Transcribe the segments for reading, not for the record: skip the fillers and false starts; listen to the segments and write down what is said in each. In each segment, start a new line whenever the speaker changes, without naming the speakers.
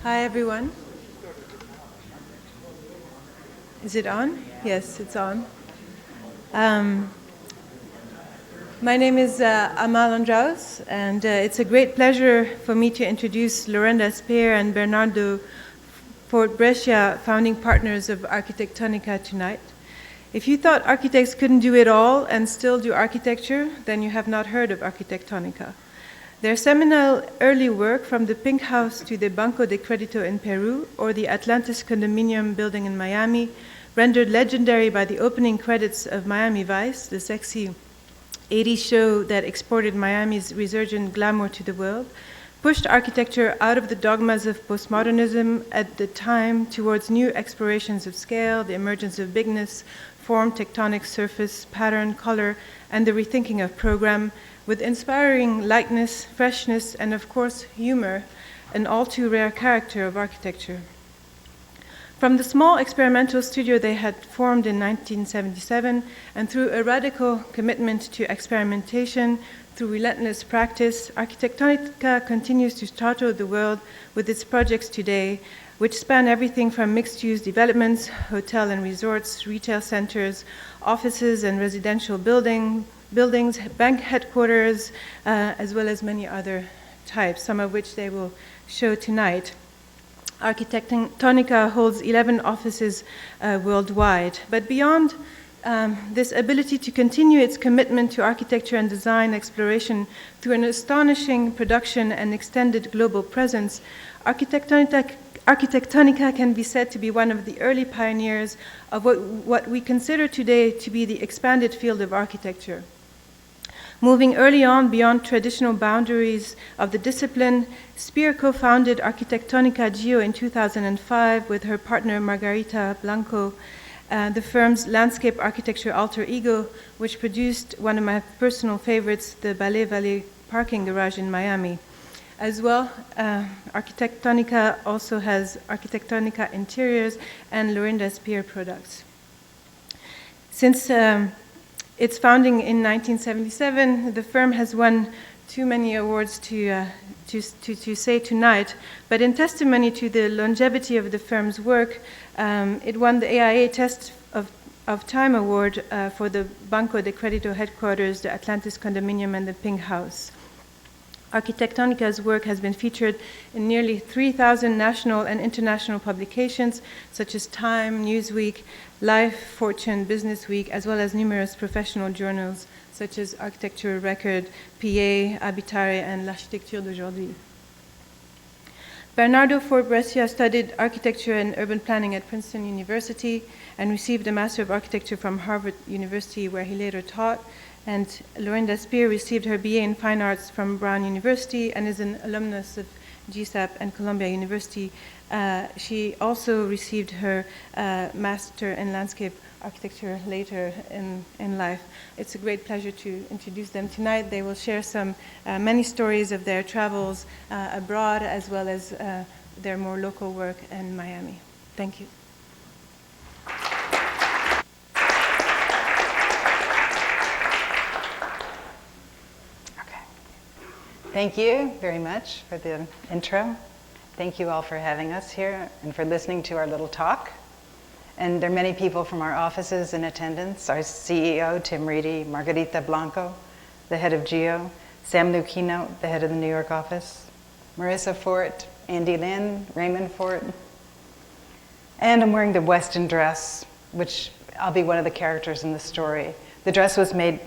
Hi, everyone. Is it on? Yes, it's on. My name is Amal Andraus, and it's a great pleasure for me to introduce Laurinda Spear and Bernardo, Fort-Brescia, founding partners of Arquitectonica tonight. If you thought architects couldn't do it all and still do architecture, then you have not heard of Arquitectonica. Their seminal early work, from the Pink House to the Banco de Credito in Peru or the Atlantis condominium building in Miami, rendered legendary by the opening credits of Miami Vice, the sexy 80s show that exported Miami's resurgent glamour to the world, pushed architecture out of the dogmas of postmodernism at the time towards new explorations of scale, the emergence of bigness, form, tectonic surface, pattern, color, and the rethinking of program, with inspiring lightness, freshness, and of course, humor, an all too rare character of architecture. From the small experimental studio they had formed in 1977, and through a radical commitment to experimentation, through relentless practice, Arquitectonica continues to startle the world with its projects today, which span everything from mixed-use developments, hotel and resorts, retail centers, offices and residential buildings, bank headquarters, as well as many other types, some of which they will show tonight. Arquitectonica holds 11 offices worldwide, but beyond this ability to continue its commitment to architecture and design exploration through an astonishing production and extended global presence, Arquitectonica can be said to be one of the early pioneers of what we consider today to be the expanded field of architecture. Moving early on beyond traditional boundaries of the discipline, Spear co-founded Arquitectonica Geo in 2005 with her partner Margarita Blanco, the firm's landscape architecture alter ego, which produced one of my personal favorites, the Ballet Valley parking garage in Miami. As well, Arquitectonica also has Arquitectonica Interiors and Laurinda Spear products. Since its founding in 1977, the firm has won too many awards to say tonight, but in testimony to the longevity of the firm's work, it won the AIA Test of Time Award for the Banco de Credito headquarters, the Atlantis condominium, and the Pink House. Arquitectonica's work has been featured in nearly 3,000 national and international publications, such as Time, Newsweek, Life, Fortune, Business Week, as well as numerous professional journals, such as Architecture Record, PA, Abitare, and L'Architecture d'aujourd'hui. Bernardo Fort-Brescia studied architecture and urban planning at Princeton University and received a Master of Architecture from Harvard University, where he later taught. And Laurinda Spear received her BA in Fine Arts from Brown University and is an alumnus of GSAPP and Columbia University. She also received her Master in Landscape Architecture later in life. It's a great pleasure to introduce them tonight. They will share many stories of their travels abroad, as well as their more local work in Miami. Thank you.
Thank you very much for the intro. Thank you all for having us here and for listening to our little talk. And there are many people from our offices in attendance: our CEO, Tim Reedy, Margarita Blanco, the head of Geo, Sam Lucchino, the head of the New York office, Marissa Fort, Andy Lynn, Raymond Fort. And I'm wearing the Weston dress, which I'll be one of the characters in the story. The dress was made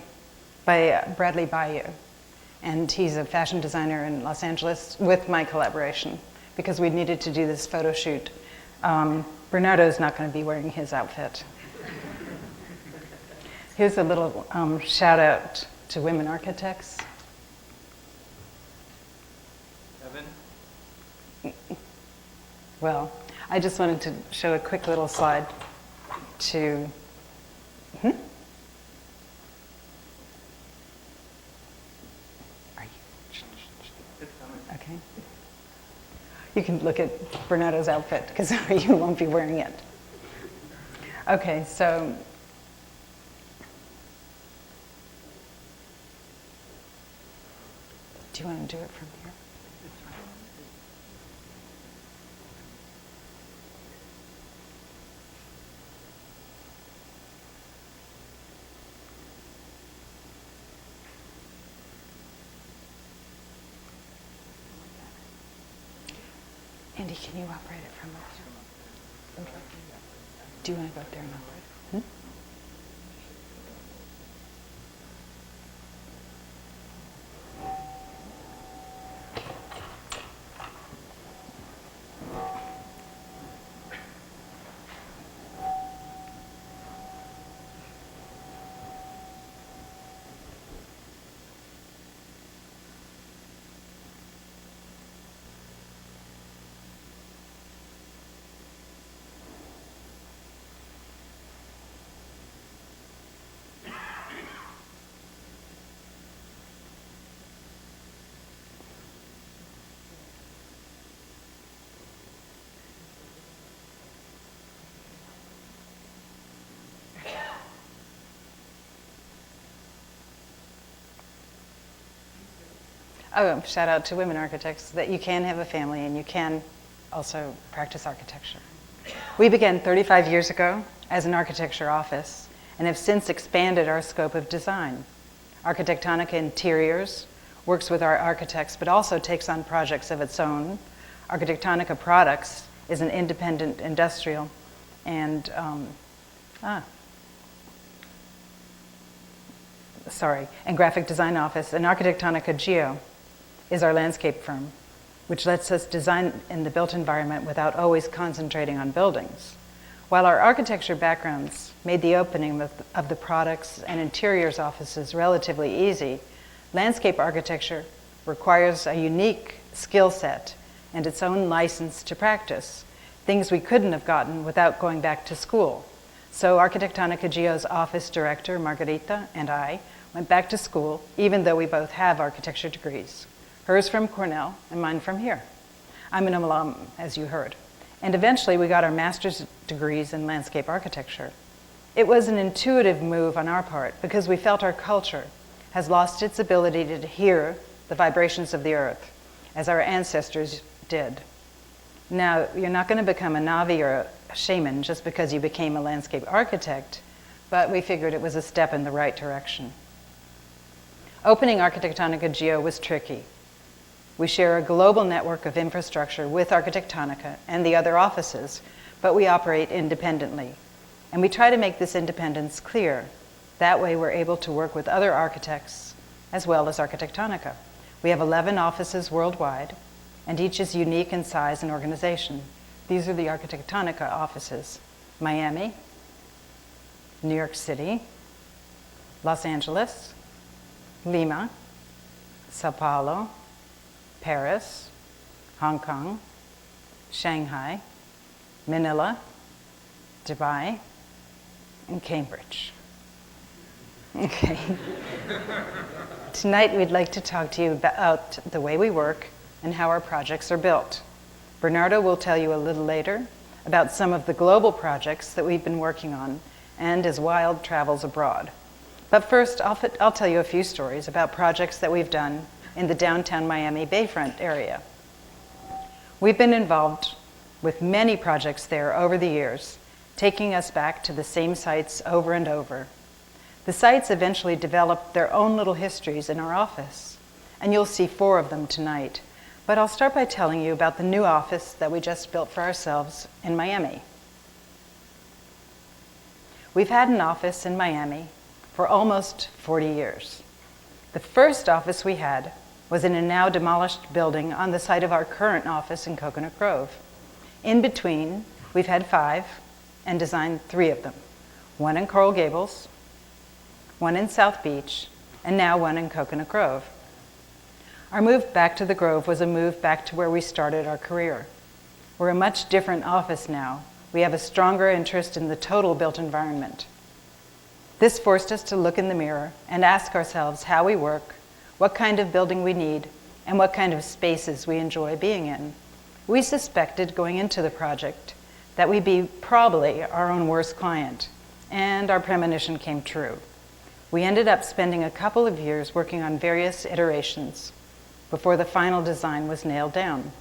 by Bradley Bayou. And he's a fashion designer in Los Angeles with my collaboration, because we needed to do this photo shoot. Bernardo's not going to be wearing his outfit. Here's a little shout out to women architects. Evan? Well, I just wanted to show a quick little slide to... Okay. You can look at Bernardo's outfit, because you won't be wearing it. Okay, so do you want to do it from here? can you operate it from up here? Do you want to go up there and operate it? Oh, shout out to women architects, that you can have a family and you can also practice architecture. We began 35 years ago as an architecture office and have since expanded our scope of design. Arquitectonica Interiors works with our architects but also takes on projects of its own. Arquitectonica Products is an independent industrial and graphic design office, and Arquitectonica Geo is our landscape firm, which lets us design in the built environment without always concentrating on buildings. While our architecture backgrounds made the opening of the products and interiors offices relatively easy, landscape architecture requires a unique skill set and its own license to practice, things we couldn't have gotten without going back to school. So Arquitectonica Geo's office director, Margarita, and I went back to school, even though we both have architecture degrees. Hers from Cornell and mine from here. I'm an alum, as you heard. And eventually we got our master's degrees in landscape architecture. It was an intuitive move on our part because we felt our culture has lost its ability to hear the vibrations of the earth, as our ancestors did. Now, you're not going to become a Navi or a shaman just because you became a landscape architect, but we figured it was a step in the right direction. Opening Arquitectonica Geo was tricky. We share a global network of infrastructure with Arquitectonica and the other offices, but we operate independently. And we try to make this independence clear. That way we're able to work with other architects as well as Arquitectonica. We have 11 offices worldwide, and each is unique in size and organization. These are the Arquitectonica offices: Miami, New York City, Los Angeles, Lima, Sao Paulo, Paris, Hong Kong, Shanghai, Manila, Dubai, and Cambridge. Okay. Tonight we'd like to talk to you about the way we work and how our projects are built. Bernardo will tell you a little later about some of the global projects that we've been working on and his wild travels abroad. But first, I'll tell you a few stories about projects that we've done in the downtown Miami Bayfront area. We've been involved with many projects there over the years, taking us back to the same sites over and over. The sites eventually developed their own little histories in our office, and you'll see 4 of them tonight. But I'll start by telling you about the new office that we just built for ourselves in Miami. We've had an office in Miami for almost 40 years. The first office we had was in a now demolished building on the site of our current office in Coconut Grove. In between, we've had 5 and designed 3 of them. 1 in Coral Gables, 1 in South Beach, and now 1 in Coconut Grove. Our move back to the Grove was a move back to where we started our career. We're a much different office now. We have a stronger interest in the total built environment. This forced us to look in the mirror and ask ourselves how we work, what kind of building we need, and what kind of spaces we enjoy being in. We suspected going into the project that we'd be probably our own worst client, and our premonition came true. We ended up spending a couple of years working on various iterations before the final design was nailed down.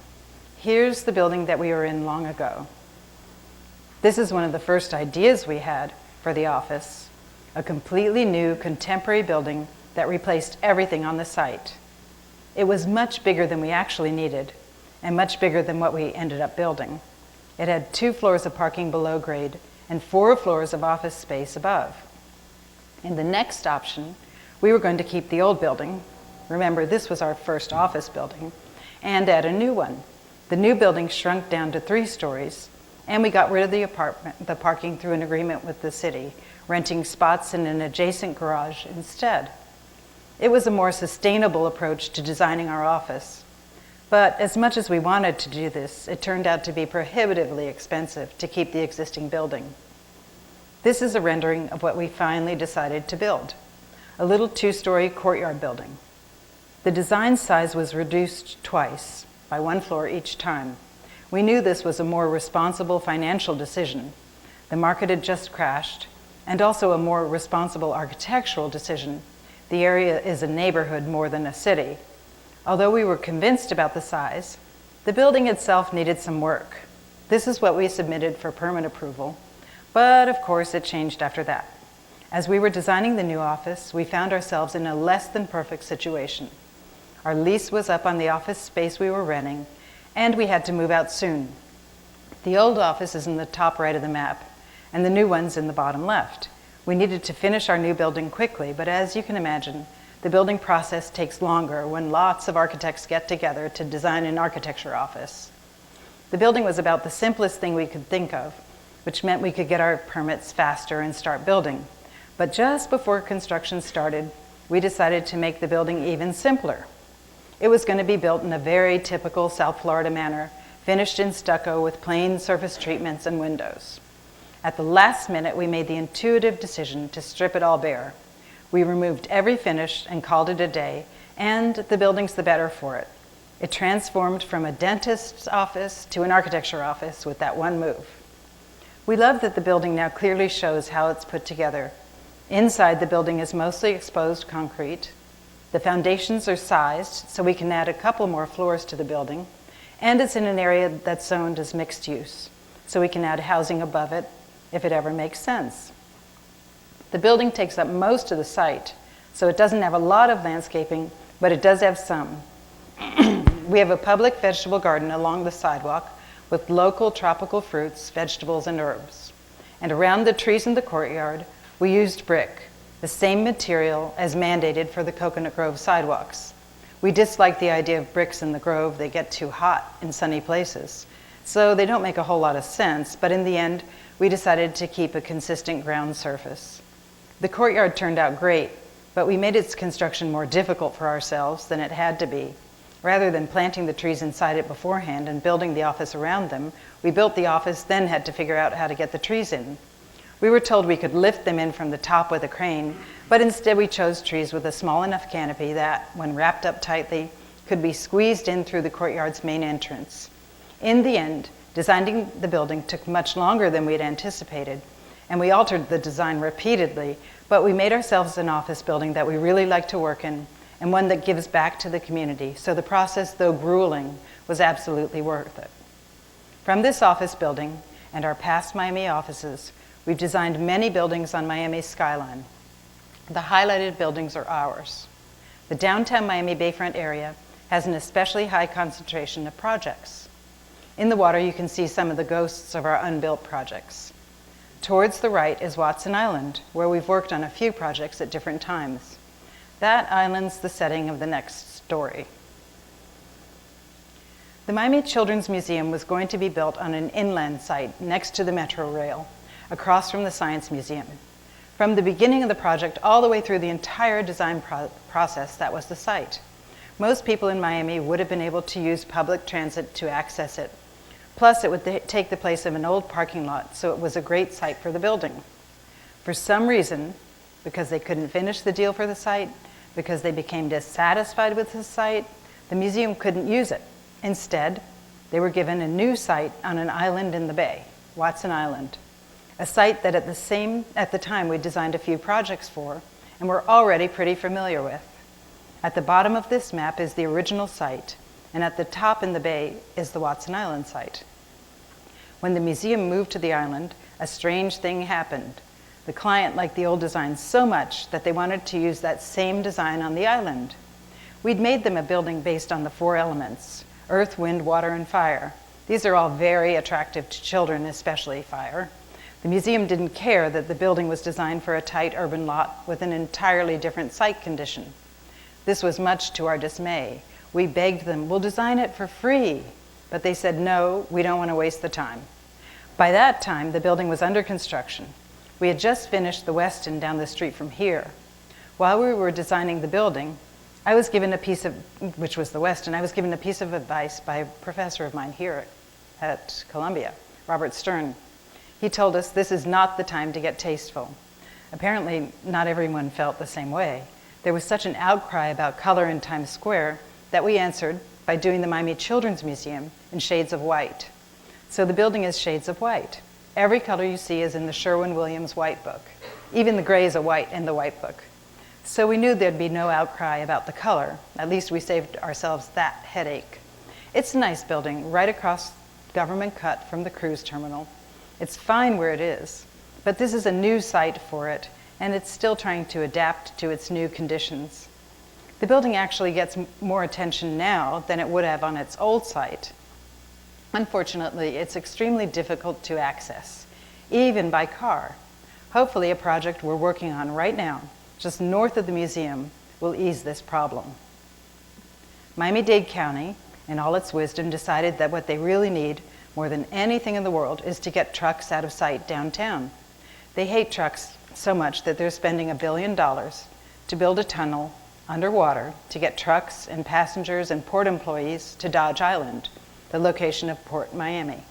Here's the building that we were in long ago. This is one of the first ideas we had for the office, a completely new contemporary building that replaced everything on the site. It was much bigger than we actually needed, and much bigger than what we ended up building. It had 2 floors of parking below grade and 4 floors of office space above. In the next option, we were going to keep the old building. Remember, this was our first office building, and add a new one. The new building shrunk down to 3 stories, and we got rid of the parking through an agreement with the city, renting spots in an adjacent garage instead. It was a more sustainable approach to designing our office. But as much as we wanted to do this, it turned out to be prohibitively expensive to keep the existing building. This is a rendering of what we finally decided to build, a little 2-story courtyard building. The design size was reduced twice, by 1 floor each time. We knew this was a more responsible financial decision. The market had just crashed, and also a more responsible architectural decision. The area is a neighborhood more than a city. Although we were convinced about the size, the building itself needed some work. This is what we submitted for permit approval, but of course it changed after that. As we were designing the new office, we found ourselves in a less than perfect situation. Our lease was up on the office space we were renting, and we had to move out soon. The old office is in the top right of the map, and the new one's in the bottom left. We needed to finish our new building quickly, but as you can imagine, the building process takes longer when lots of architects get together to design an architecture office. The building was about the simplest thing we could think of, which meant we could get our permits faster and start building. But just before construction started, we decided to make the building even simpler. It was going to be built in a very typical South Florida manner, finished in stucco with plain surface treatments and windows. At the last minute, we made the intuitive decision to strip it all bare. We removed every finish and called it a day, and the building's the better for it. It transformed from a dentist's office to an architecture office with that one move. We love that the building now clearly shows how it's put together. Inside, the building is mostly exposed concrete. The foundations are sized so we can add a couple more floors to the building, and it's in an area that's zoned as mixed use, so we can add housing above it if it ever makes sense. The building takes up most of the site, so it doesn't have a lot of landscaping, but it does have some. We have a public vegetable garden along the sidewalk with local tropical fruits, vegetables, and herbs. And around the trees in the courtyard, we used brick, the same material as mandated for the Coconut Grove sidewalks. We dislike the idea of bricks in the Grove. They get too hot in sunny places, so they don't make a whole lot of sense, but in the end, we decided to keep a consistent ground surface. The courtyard turned out great, but we made its construction more difficult for ourselves than it had to be. Rather than planting the trees inside it beforehand and building the office around them, we built the office, then had to figure out how to get the trees in. We were told we could lift them in from the top with a crane, but instead we chose trees with a small enough canopy that, when wrapped up tightly, could be squeezed in through the courtyard's main entrance. In the end, designing the building took much longer than we had anticipated, and we altered the design repeatedly, but we made ourselves an office building that we really like to work in, and one that gives back to the community, so the process, though grueling, was absolutely worth it. From this office building and our past Miami offices, we've designed many buildings on Miami's skyline. The highlighted buildings are ours. The downtown Miami Bayfront area has an especially high concentration of projects. In the water, you can see some of the ghosts of our unbuilt projects. Towards the right is Watson Island, where we've worked on a few projects at different times. That island's the setting of the next story. The Miami Children's Museum was going to be built on an inland site next to the Metro Rail, across from the Science Museum. From the beginning of the project all the way through the entire design process, that was the site. Most people in Miami would have been able to use public transit to access it. Plus, it would take the place of an old parking lot, so it was a great site for the building. For some reason, because they couldn't finish the deal for the site, because they became dissatisfied with the site, the museum couldn't use it. Instead, they were given a new site on an island in the bay, Watson Island, a site that at the time we designed a few projects for and were already pretty familiar with. At the bottom of this map is the original site, and at the top in the bay is the Watson Island site. When the museum moved to the island, a strange thing happened. The client liked the old design so much that they wanted to use that same design on the island. We'd made them a building based on the 4 elements: earth, wind, water, and fire. These are all very attractive to children, especially fire. The museum didn't care that the building was designed for a tight urban lot with an entirely different site condition. This was much to our dismay. We begged them, "We'll design it for free." But they said, "No, we don't want to waste the time." By that time, the building was under construction. We had just finished the Westin down the street from here. While we were designing the building, I was given a piece of, which was the Westin, I was given a piece of advice by a professor of mine here at Columbia, Robert Stern. He told us this is not the time to get tasteful. Apparently, not everyone felt the same way. There was such an outcry about color in Times Square that we answered by doing the Miami Children's Museum in shades of white. So the building is shades of white. Every color you see is in the Sherwin-Williams White Book. Even the grays are white in the White Book. So we knew there'd be no outcry about the color. At least we saved ourselves that headache. It's a nice building right across Government Cut from the cruise terminal. It's fine where it is, but this is a new site for it, and it's still trying to adapt to its new conditions. The building actually gets more attention now than it would have on its old site. Unfortunately, it's extremely difficult to access, even by car. Hopefully, a project we're working on right now, just north of the museum, will ease this problem. Miami-Dade County, in all its wisdom, decided that what they really need, more than anything in the world, is to get trucks out of sight downtown. They hate trucks so much that they're spending $1 billion to build a tunnel underwater to get trucks and passengers and port employees to Dodge Island, the location of Port Miami.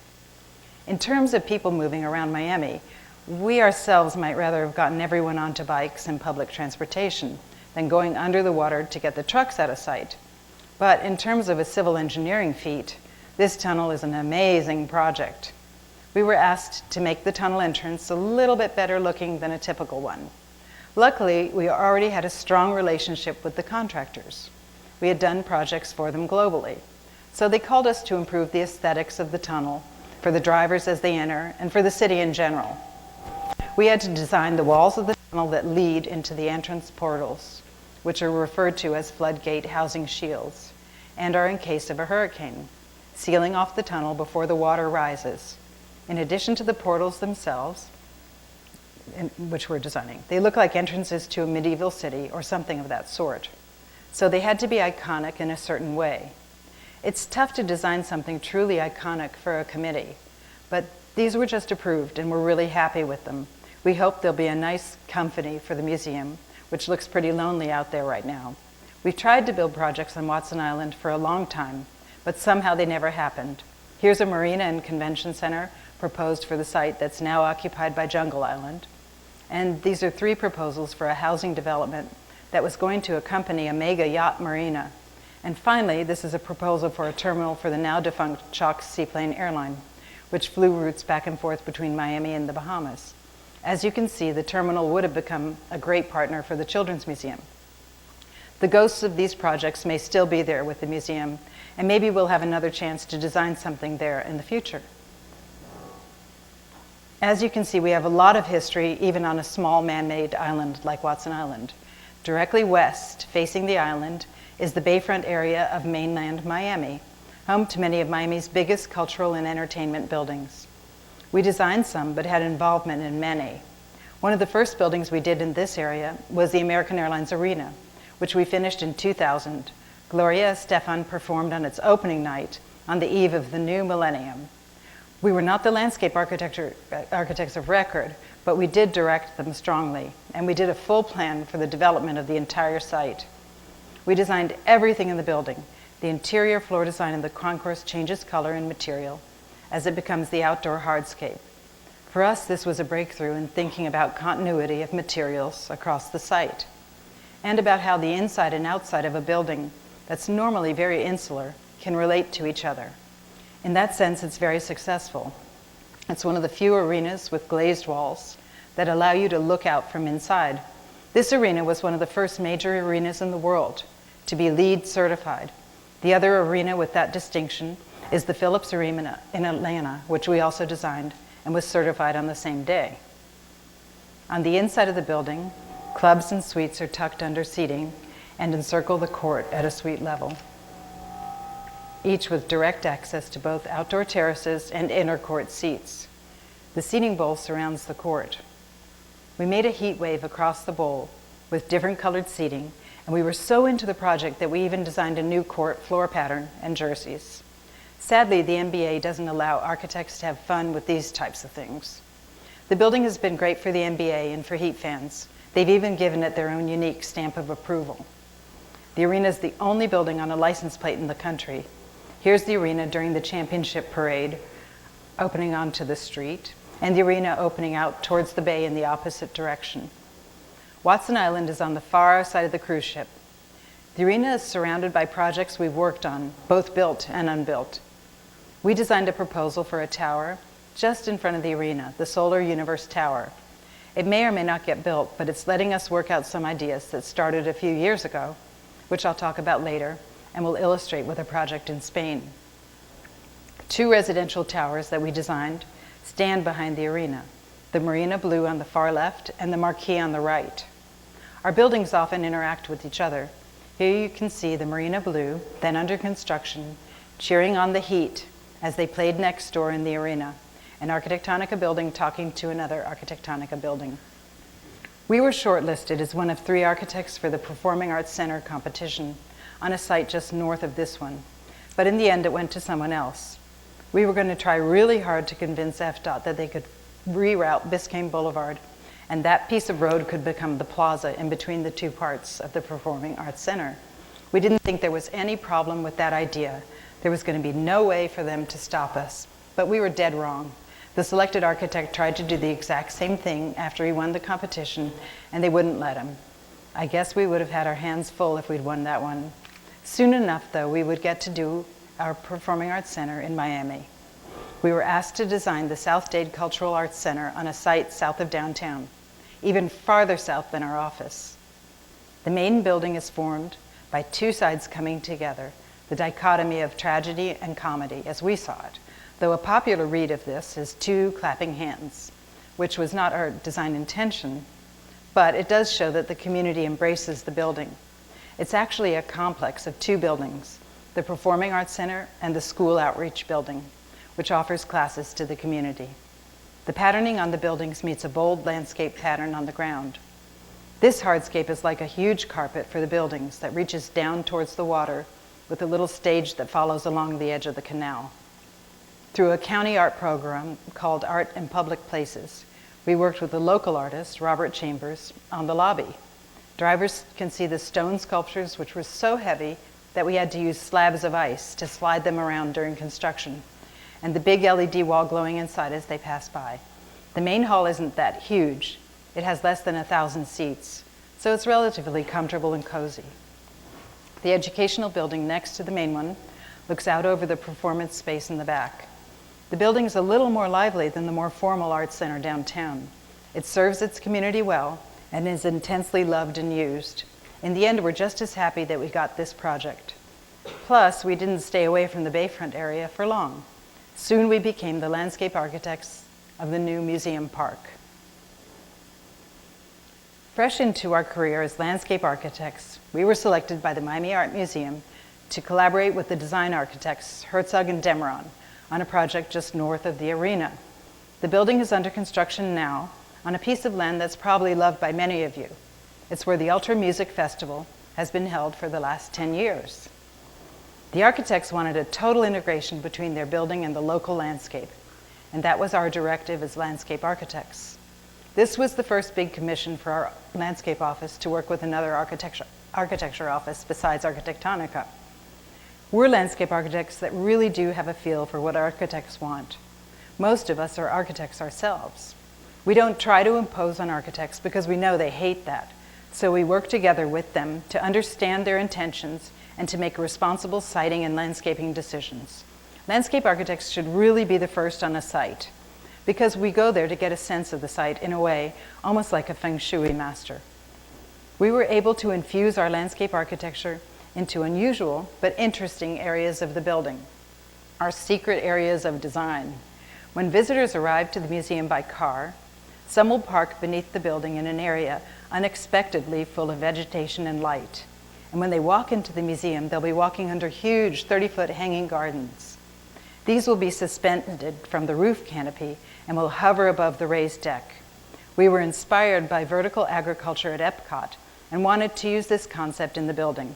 In terms of people moving around Miami, we ourselves might rather have gotten everyone onto bikes and public transportation than going under the water to get the trucks out of sight. But in terms of a civil engineering feat, this tunnel is an amazing project. We were asked to make the tunnel entrance a little bit better looking than a typical one. Luckily, we already had a strong relationship with the contractors. We had done projects for them globally. So they called us to improve the aesthetics of the tunnel, for the drivers as they enter, and for the city in general. We had to design the walls of the tunnel that lead into the entrance portals, which are referred to as floodgate housing shields, and are in case of a hurricane, sealing off the tunnel before the water rises. In addition to the portals themselves, which we're designing, they look like entrances to a medieval city or something of that sort. So they had to be iconic in a certain way. It's tough to design something truly iconic for a committee, but these were just approved and we're really happy with them. We hope they'll be a nice company for the museum, which looks pretty lonely out there right now. We've tried to build projects on Watson Island for a long time, but somehow they never happened. Here's a marina and convention center proposed for the site that's now occupied by Jungle Island. And these are 3 proposals for a housing development that was going to accompany a mega yacht marina. And finally, this is a proposal for a terminal for the now defunct Chalk Seaplane Airline, which flew routes back and forth between Miami and the Bahamas. As you can see, the terminal would have become a great partner for the Children's Museum. The ghosts of these projects may still be there with the museum, and maybe we'll have another chance to design something there in the future. As you can see, we have a lot of history, even on a small man-made island like Watson Island. Directly west, facing the island, is the bayfront area of mainland Miami, home to many of Miami's biggest cultural and entertainment buildings. We designed some, but had involvement in many. One of the first buildings we did in this area was the American Airlines Arena, which we finished in 2000. Gloria Estefan performed on its opening night on the eve of the new millennium. We were not the landscape architects of record, but we did direct them strongly, and we did a full plan for the development of the entire site. We designed everything in the building. The interior floor design in the concourse changes color and material as it becomes the outdoor hardscape. For us, this was a breakthrough in thinking about continuity of materials across the site, and about how the inside and outside of a building that's normally very insular can relate to each other. In that sense, it's very successful. It's one of the few arenas with glazed walls that allow you to look out from inside. This arena was one of the first major arenas in the world to be LEED certified. The other arena with that distinction is the Phillips Arena in Atlanta, which we also designed and was certified on the same day. On the inside of the building, clubs and suites are tucked under seating and encircle the court at a suite level. each with direct access to both outdoor terraces and inner court seats. The seating bowl surrounds the court. We made a heat wave across the bowl with different colored seating, and we were so into the project that we even designed a new court floor pattern and jerseys. Sadly, the MBA doesn't allow architects to have fun with these types of things. The building has been great for the MBA and for heat fans. They've even given it their own unique stamp of approval. The arena is the only building on a license plate in the country. Here's the arena during the championship parade, opening onto the street, and the arena opening out towards the bay in the opposite direction. Watson Island is on the far side of the cruise ship. The arena is surrounded by projects we've worked on, both built and unbuilt. We designed a proposal for a tower just in front of the arena, the Solar Universe Tower. It may or may not get built, but it's letting us work out some ideas that started a few years ago, which I'll talk about later, and will illustrate with a project in Spain. 2 residential towers that we designed stand behind the arena, the Marina Blue on the far left and the Marquee on the right. Our buildings often interact with each other. Here you can see the Marina Blue, then under construction, cheering on the Heat as they played next door in the arena, an Arquitectonica building talking to another Arquitectonica building. We were shortlisted as one of 3 architects for the Performing Arts Center competition on a site just north of this one, but in the end it went to someone else. We were going to try really hard to convince FDOT that they could reroute Biscayne Boulevard, and that piece of road could become the plaza in between the 2 parts of the Performing Arts Center. We didn't think there was any problem with that idea. There was going to be no way for them to stop us, but we were dead wrong. The selected architect tried to do the exact same thing after he won the competition, and they wouldn't let him. I guess we would have had our hands full if we'd won that one. Soon enough, though, we would get to do our Performing Arts Center in Miami. We were asked to design the South Dade Cultural Arts Center on a site south of downtown, even farther south than our office. The main building is formed by 2 sides coming together, the dichotomy of tragedy and comedy, as we saw it, though a popular read of this is 2 clapping hands, which was not our design intention, but it does show that the community embraces the building. It's actually a complex of 2 buildings, the Performing Arts Center and the School Outreach Building, which offers classes to the community. The patterning on the buildings meets a bold landscape pattern on the ground. This hardscape is like a huge carpet for the buildings that reaches down towards the water with a little stage that follows along the edge of the canal. Through a county art program called Art in Public Places, we worked with the local artist, Robert Chambers, on the lobby. Drivers can see the stone sculptures, which were so heavy that we had to use slabs of ice to slide them around during construction, and the big LED wall glowing inside as they pass by. The main hall isn't that huge. It has less than 1,000 seats, so it's relatively comfortable and cozy. The educational building next to the main one looks out over the performance space in the back. The building is a little more lively than the more formal arts center downtown. It serves its community well and is intensely loved and used. In the end, we're just as happy that we got this project. Plus, we didn't stay away from the Bayfront area for long. Soon we became the landscape architects of the new museum park. Fresh into our career as landscape architects, we were selected by the MiMA Art Museum to collaborate with the design architects Herzog and Demeron on a project just north of the arena. The building is under construction now on a piece of land that's probably loved by many of you. It's where the Ultra Music Festival has been held for the last 10 years. The architects wanted a total integration between their building and the local landscape, and that was our directive as landscape architects. This was the first big commission for our landscape office to work with another architecture office besides Arquitectonica. We're landscape architects that really do have a feel for what architects want. Most of us are architects ourselves. We don't try to impose on architects because we know they hate that. So we work together with them to understand their intentions and to make responsible siting and landscaping decisions. Landscape architects should really be the first on a site because we go there to get a sense of the site in a way almost like a feng shui master. We were able to infuse our landscape architecture into unusual but interesting areas of the building, our secret areas of design. When visitors arrive to the museum by car, some will park beneath the building in an area unexpectedly full of vegetation and light. And when they walk into the museum, they'll be walking under huge 30-foot hanging gardens. These will be suspended from the roof canopy and will hover above the raised deck. We were inspired by vertical agriculture at Epcot and wanted to use this concept in the building.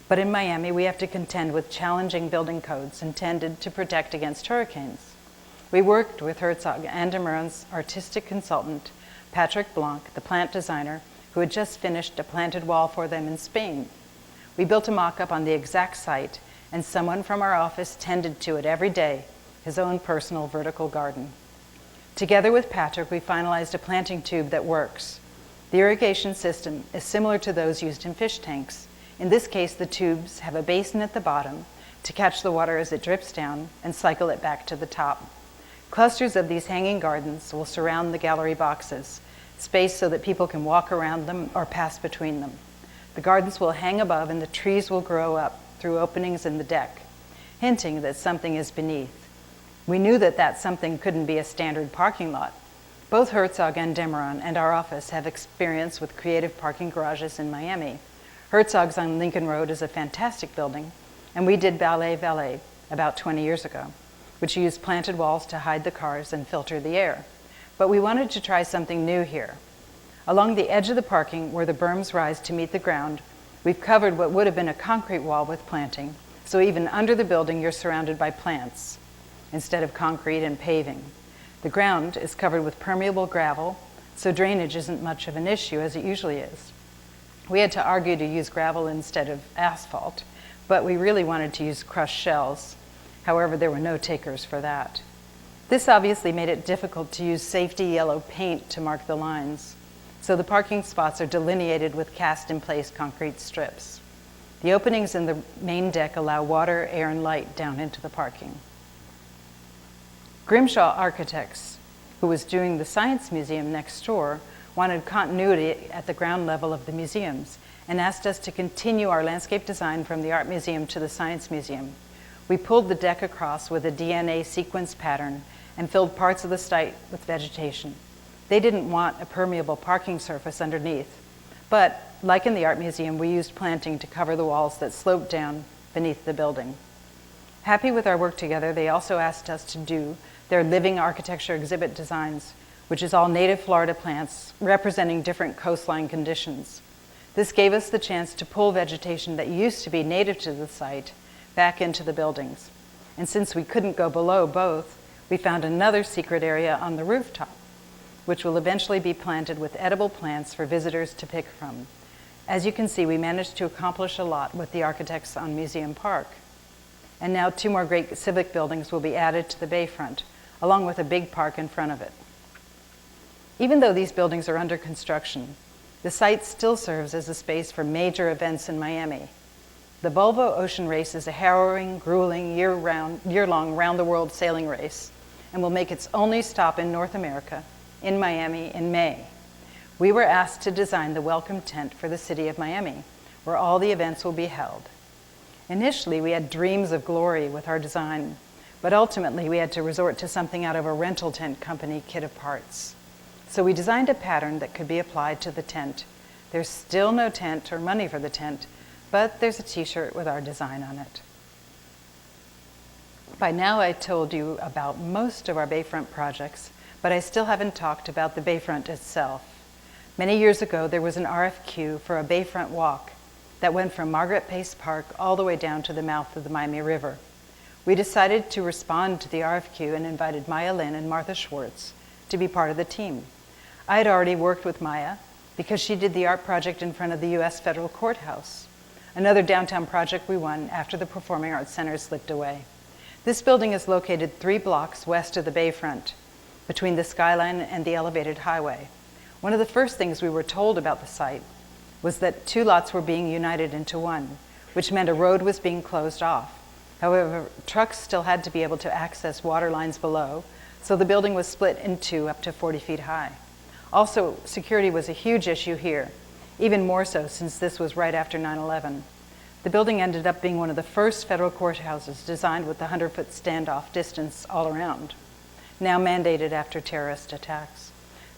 But in Miami, we have to contend with challenging building codes intended to protect against hurricanes. We worked with Herzog and de Meuron's artistic consultant, Patrick Blanc, the plant designer, who had just finished a planted wall for them in Spain. We built a mock-up on the exact site, and someone from our office tended to it every day, his own personal vertical garden. Together with Patrick, we finalized a planting tube that works. The irrigation system is similar to those used in fish tanks. In this case, the tubes have a basin at the bottom to catch the water as it drips down and cycle it back to the top. Clusters of these hanging gardens will surround the gallery boxes, spaced so that people can walk around them or pass between them. The gardens will hang above and the trees will grow up through openings in the deck, hinting that something is beneath. We knew that that something couldn't be a standard parking lot. Both Herzog and de Meuron and our office have experience with creative parking garages in Miami. Herzog's on Lincoln Road is a fantastic building, and we did Ballet Valet about 20 years ago, which used planted walls to hide the cars and filter the air. But we wanted to try something new here. Along the edge of the parking, where the berms rise to meet the ground, we've covered what would have been a concrete wall with planting, so even under the building you're surrounded by plants instead of concrete and paving. The ground is covered with permeable gravel, so drainage isn't much of an issue as it usually is. We had to argue to use gravel instead of asphalt, but we really wanted to use crushed shells. However, there were no takers for that. This obviously made it difficult to use safety yellow paint to mark the lines, so the parking spots are delineated with cast-in-place concrete strips. The openings in the main deck allow water, air, and light down into the parking. Grimshaw Architects, who was doing the Science Museum next door, wanted continuity at the ground level of the museums and asked us to continue our landscape design from the Art Museum to the Science Museum. We pulled the deck across with a DNA sequence pattern and filled parts of the site with vegetation. They didn't want a permeable parking surface underneath, but like in the Art Museum, we used planting to cover the walls that sloped down beneath the building. Happy with our work together, they also asked us to do their living architecture exhibit designs, which is all native Florida plants representing different coastline conditions. This gave us the chance to pull vegetation that used to be native to the site back into the buildings. And since we couldn't go below both, we found another secret area on the rooftop, which will eventually be planted with edible plants for visitors to pick from. As you can see, we managed to accomplish a lot with the architects on Museum Park. And now 2 more great civic buildings will be added to the bayfront, along with a big park in front of it. Even though these buildings are under construction, the site still serves as a space for major events in Miami. The Volvo Ocean Race is a harrowing, grueling, year-long round-the-world sailing race and will make its only stop in North America, in Miami, in May. We were asked to design the welcome tent for the city of Miami, where all the events will be held. Initially, we had dreams of glory with our design, but ultimately we had to resort to something out of a rental tent company kit of parts. So we designed a pattern that could be applied to the tent. There's still no tent or money for the tent, but there's a t-shirt with our design on it. By now I told you about most of our bayfront projects, but I still haven't talked about the bayfront itself. Many years ago, there was an RFQ for a bayfront walk that went from Margaret Pace Park all the way down to the mouth of the Miami River. We decided to respond to the RFQ and invited Maya Lin and Martha Schwartz to be part of the team. I had already worked with Maya because she did the art project in front of the U.S. Federal Courthouse, another downtown project we won after the Performing Arts Center slipped away. This building is located 3 blocks west of the bayfront, between the skyline and the elevated highway. One of the first things we were told about the site was that 2 lots were being united into one, which meant a road was being closed off. However, trucks still had to be able to access water lines below, so the building was split in 2 up to 40 feet high. Also, security was a huge issue here, even more so since this was right after 9/11. The building ended up being one of the first federal courthouses designed with the 100-foot standoff distance all around, now mandated after terrorist attacks.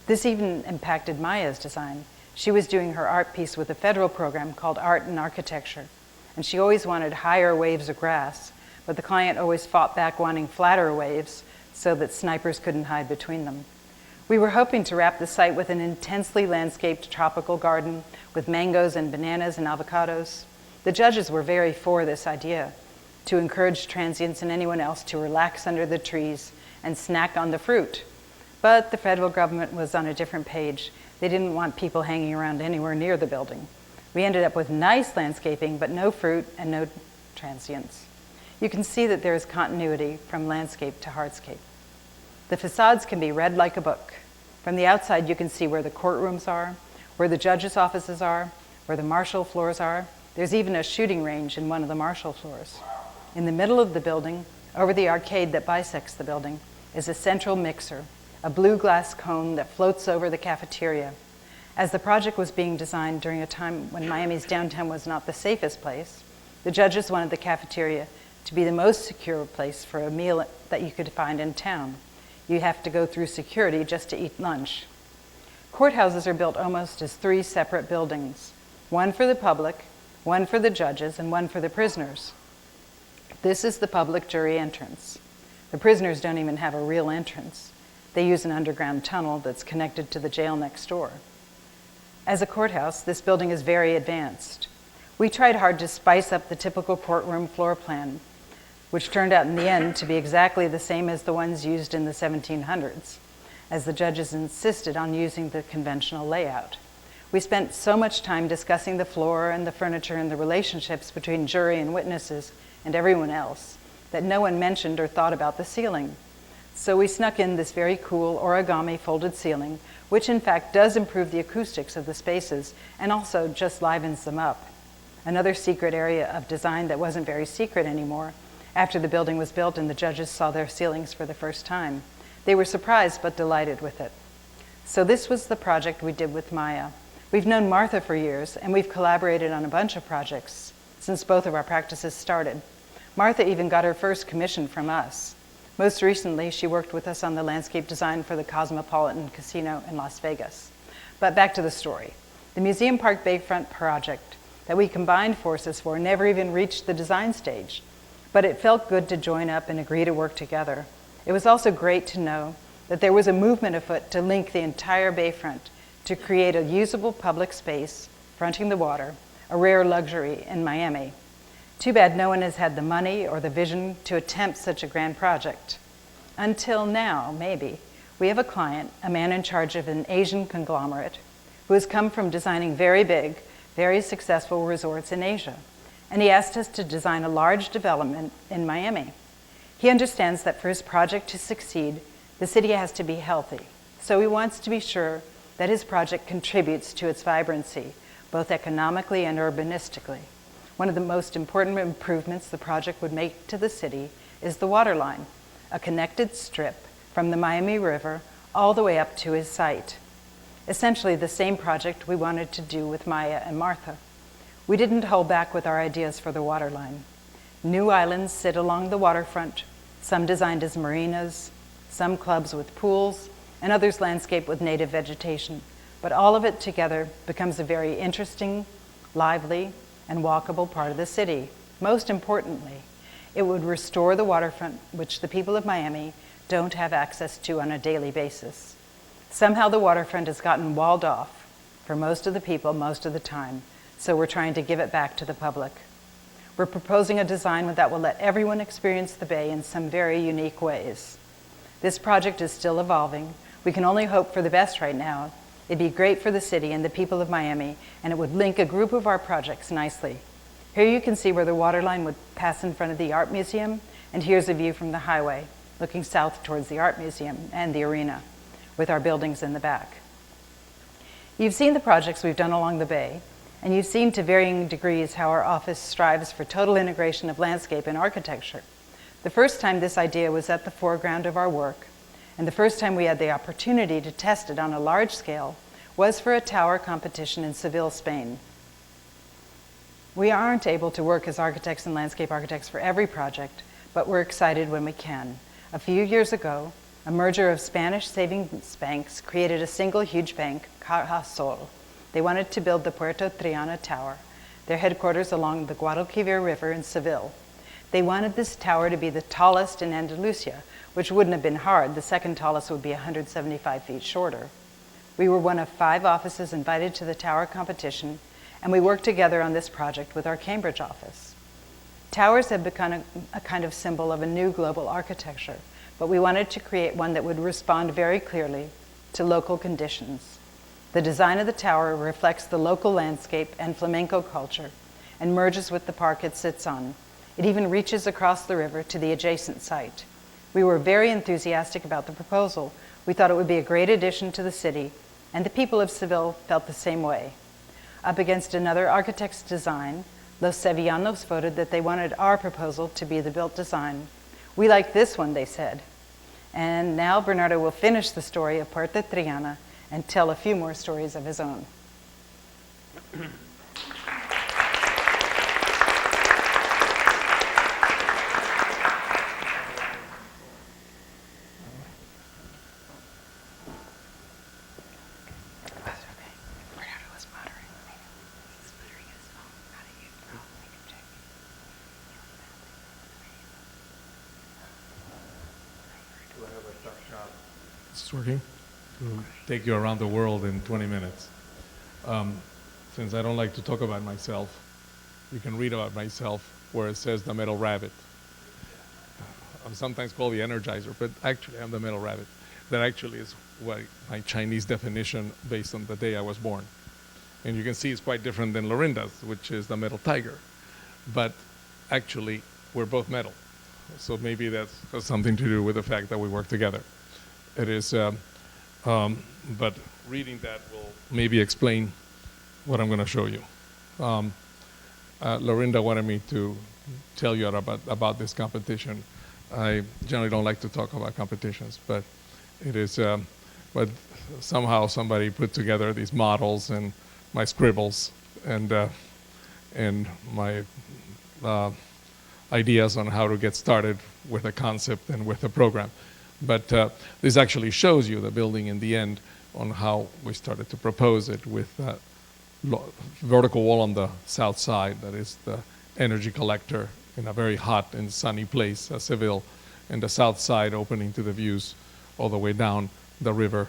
This even impacted Maya's design. She was doing her art piece with a federal program called Art and Architecture, and she always wanted higher waves of grass, but the client always fought back wanting flatter waves so that snipers couldn't hide between them. We were hoping to wrap the site with an intensely landscaped tropical garden with mangoes and bananas and avocados. The judges were very for this idea, to encourage transients and anyone else to relax under the trees and snack on the fruit. But the federal government was on a different page. They didn't want people hanging around anywhere near the building. We ended up with nice landscaping, but no fruit and no transients. You can see that there is continuity from landscape to hardscape. The facades can be read like a book. From the outside, you can see where the courtrooms are, where the judges' offices are, where the marshal floors are. There's even a shooting range in one of the marshal floors. In the middle of the building, over the arcade that bisects the building, is a central mixer, a blue glass cone that floats over the cafeteria. As the project was being designed during a time when Miami's downtown was not the safest place, the judges wanted the cafeteria to be the most secure place for a meal that you could find in town. You have to go through security just to eat lunch. Courthouses are built almost as three separate buildings, one for the public, one for the judges, and one for the prisoners. This is the public jury entrance. The prisoners don't even have a real entrance. They use an underground tunnel that's connected to the jail next door. As a courthouse, this building is very advanced. We tried hard to spice up the typical courtroom floor plan, which turned out in the end to be exactly the same as the ones used in the 1700s, as the judges insisted on using the conventional layout. We spent so much time discussing the floor and the furniture and the relationships between jury and witnesses and everyone else that no one mentioned or thought about the ceiling. So we snuck in this very cool origami folded ceiling, which in fact does improve the acoustics of the spaces and also just livens them up. Another secret area of design that wasn't very secret anymore after the building was built and the judges saw their ceilings for the first time. They were surprised but delighted with it. So this was the project we did with Maya. We've known Martha for years, and we've collaborated on a bunch of projects since both of our practices started. Martha even got her first commission from us. Most recently, she worked with us on the landscape design for the Cosmopolitan Casino in Las Vegas. But back to the story. The Museum Park Bayfront project that we combined forces for never even reached the design stage, but it felt good to join up and agree to work together. It was also great to know that there was a movement afoot to link the entire bayfront to create a usable public space fronting the water, a rare luxury in Miami. Too bad no one has had the money or the vision to attempt such a grand project. Until now, maybe. We have a client, a man in charge of an Asian conglomerate, who has come from designing very big, very successful resorts in Asia. And he asked us to design a large development in Miami. He understands that for his project to succeed, the city has to be healthy. So he wants to be sure that his project contributes to its vibrancy, both economically and urbanistically. One of the most important improvements the project would make to the city is the water line, a connected strip from the Miami River all the way up to his site. Essentially the same project we wanted to do with Maya and Martha. We didn't hold back with our ideas for the water line. New islands sit along the waterfront, some designed as marinas, some clubs with pools, and others landscaped with native vegetation. But all of it together becomes a very interesting, lively, and walkable part of the city. Most importantly, it would restore the waterfront, which the people of Miami don't have access to on a daily basis. Somehow the waterfront has gotten walled off for most of the people most of the time, so we're trying to give it back to the public. We're proposing a design that will let everyone experience the bay in some very unique ways. This project is still evolving. We can only hope for the best right now. It'd be great for the city and the people of Miami, and it would link a group of our projects nicely. Here you can see where the water line would pass in front of the art museum, and here's a view from the highway, looking south towards the art museum and the arena, with our buildings in the back. You've seen the projects we've done along the bay, and you've seen to varying degrees how our office strives for total integration of landscape and architecture. The first time this idea was at the foreground of our work, and the first time we had the opportunity to test it on a large scale, was for a tower competition in Seville, Spain. We aren't able to work as architects and landscape architects for every project, but we're excited when we can. A few years ago, a merger of Spanish savings banks created a single huge bank, Caja Sol, They wanted to build the Puerto Triana Tower, their headquarters along the Guadalquivir River in Seville. They wanted this tower to be the tallest in Andalusia, which wouldn't have been hard. The second tallest would be 175 feet shorter. We were one of 5 offices invited to the tower competition, and we worked together on this project with our Cambridge office. Towers have become a kind of symbol of a new global architecture, but we wanted to create one that would respond very clearly to local conditions. The design of the tower reflects the local landscape and flamenco culture and merges with the park it sits on. It even reaches across the river to the adjacent site. We were very enthusiastic about the proposal. We thought it would be a great addition to the city, and the people of Seville felt the same way. Up against another architect's design, Los Sevillanos voted that they wanted our proposal to be the built design. We like this one, they said. And now Bernardo will finish the story of Puerto Triana and tell a few more stories of his own.
It's working? To take you around the world in 20 minutes. Since I don't like to talk about myself, you can read about myself where it says the metal rabbit. I'm sometimes called the Energizer, but actually I'm the metal rabbit. That actually is what my Chinese definition based on the day I was born. And you can see it's quite different than Laurinda's, which is the metal tiger. But actually, we're both metal. So maybe that's has something to do with the fact that we work together. It is, but reading that will maybe explain what I'm going to show you. Laurinda wanted me to tell you about this competition. I generally don't like to talk about competitions, but it is, but somehow somebody put together these models and my scribbles and my ideas on how to get started with a concept and with a program. But this actually shows you the building in the end on how we started to propose it with vertical wall on the south side, that is the energy collector in a very hot and sunny place, Seville, and the south side opening to the views all the way down the river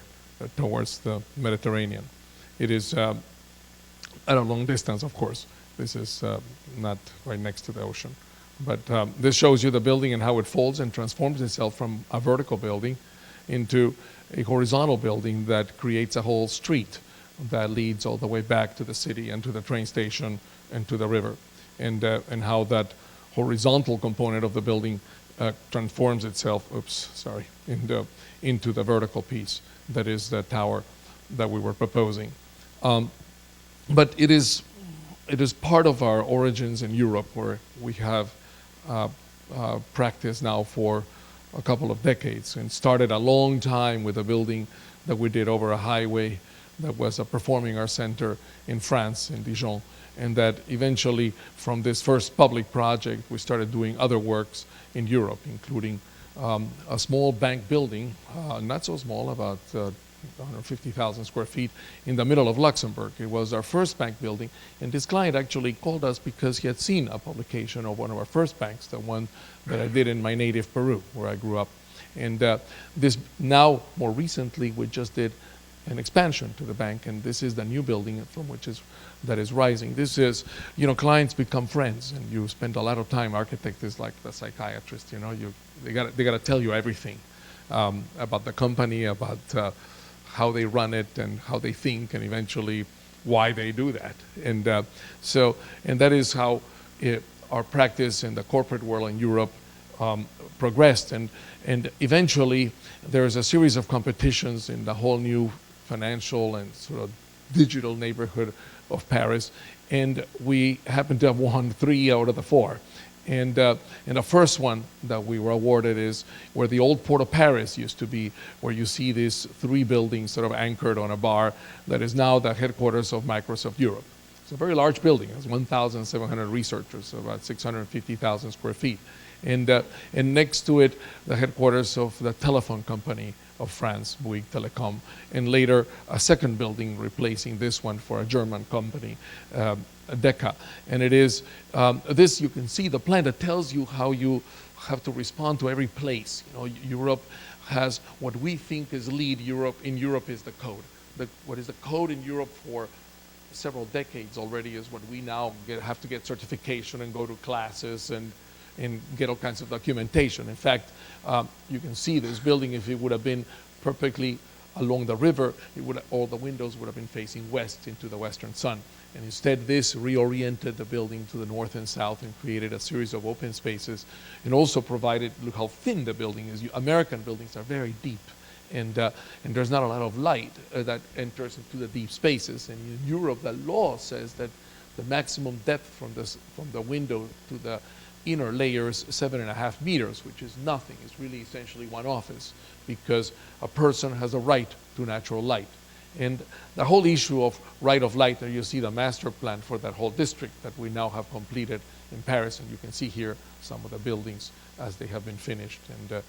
towards the Mediterranean. It is at a long distance, of course. This is not right next to the ocean. But this shows you the building and how it folds and transforms itself from a vertical building into a horizontal building that creates a whole street that leads all the way back to the city and to the train station and to the river. And how that horizontal component of the building transforms itself, into the vertical piece that is the tower that we were proposing. But it is part of our origins in Europe, where we have practiced now for a couple of decades, and started a long time with a building that we did over a highway that was a performing arts center in France, in Dijon, and that eventually from this first public project we started doing other works in Europe, including a small bank building, not so small, about 150,000 square feet in the middle of Luxembourg. It was our first bank building, and this client actually called us because he had seen a publication of one of our first banks, the one that I did in my native Peru, where I grew up. And this now, more recently, we just did an expansion to the bank, and this is the new building from that is rising. This is, clients become friends, and you spend a lot of time. Architect is like the psychiatrist, they got to tell you everything about the company, about how they run it and how they think, and eventually why they do that. And and that is how our practice in the corporate world in Europe progressed. And eventually there's a series of competitions in the whole new financial and sort of digital neighborhood of Paris. And we happened to have won 3 out of the 4. And the first one that we were awarded is where the old Port of Paris used to be, where you see these 3 buildings sort of anchored on a bar that is now the headquarters of Microsoft Europe. It's a very large building. It has 1,700 researchers, about 650,000 square feet. And next to it, the headquarters of the telephone company of France, Bouygues Telecom, and later a second building replacing this one for a German company, Decca. And it is, this you can see the plan that tells you how you have to respond to every place. You know, Europe has what we think is lead. In Europe is the code. What is the code in Europe for several decades already is what we now have to get certification and go to classes and get all kinds of documentation. In fact, you can see this building, if it would have been perfectly along the river, all the windows would have been facing west into the western sun. And instead, this reoriented the building to the north and south and created a series of open spaces, and also provided, look how thin the building is. American buildings are very deep, and there's not a lot of light that enters into the deep spaces. And in Europe, the law says that the maximum depth from the window to the inner layer is 7.5 meters, which is nothing. It's really essentially one office, because a person has a right to natural light. And the whole issue of right of light, there you see the master plan for that whole district that we now have completed in Paris, and you can see here some of the buildings as they have been finished, and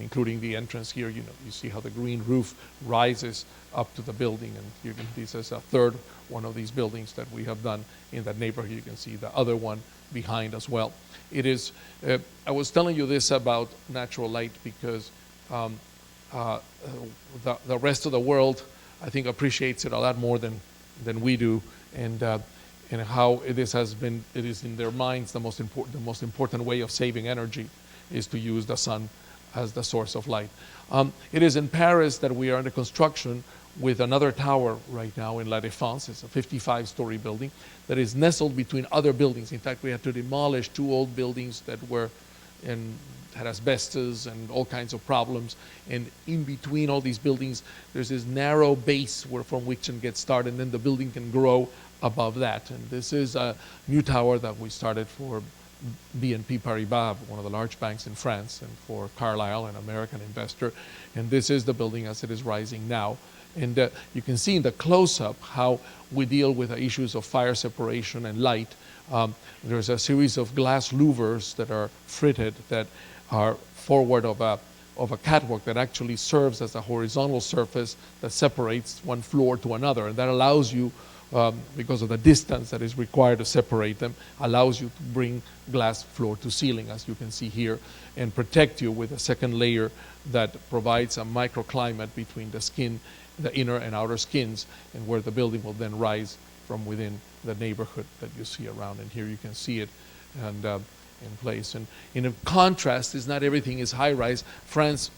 including the entrance here. You see how the green roof rises up to the building, and this is a third one of these buildings that we have done in that neighborhood. You can see the other one behind as well. It is, I was telling you this about natural light because the rest of the world, I think, appreciates it a lot more than we do, and how it is in their minds the most important way of saving energy is to use the sun as the source of light. It is in Paris that we are under construction with another tower right now in La Défense. It's a 55-story building that is nestled between other buildings. In fact, we had to demolish 2 old buildings that had asbestos and all kinds of problems. And in between all these buildings, there's this narrow base from which it gets started, and then the building can grow above that. And this is a new tower that we started for BNP Paribas, one of the large banks in France, and for Carlyle, an American investor. And this is the building as it is rising now. And you can see in the close-up how we deal with the issues of fire separation and light. There's a series of glass louvers that are fritted that are forward of a catwalk that actually serves as a horizontal surface that separates one floor to another. And that allows you, because of the distance that is required to separate them, allows you to bring glass floor to ceiling, as you can see here, and protect you with a second layer that provides a microclimate between the skin, the inner and outer skins, and where the building will then rise from within the neighborhood that you see around. And here you can see it and in place. And in contrast, is not everything is high-rise. France,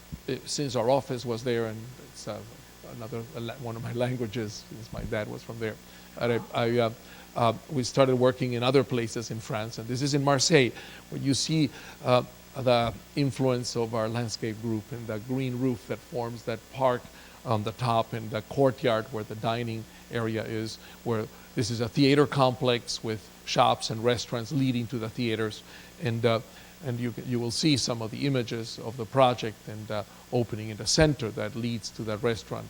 since our office was there, and it's another one of my languages, since my dad was from there, we started working in other places in France, and this is in Marseille, where you see the influence of our landscape group and the green roof that forms that park on the top, and the courtyard where the dining area is, where this is a theater complex with shops and restaurants leading to the theaters. And you will see some of the images of the project and opening in the center that leads to the restaurant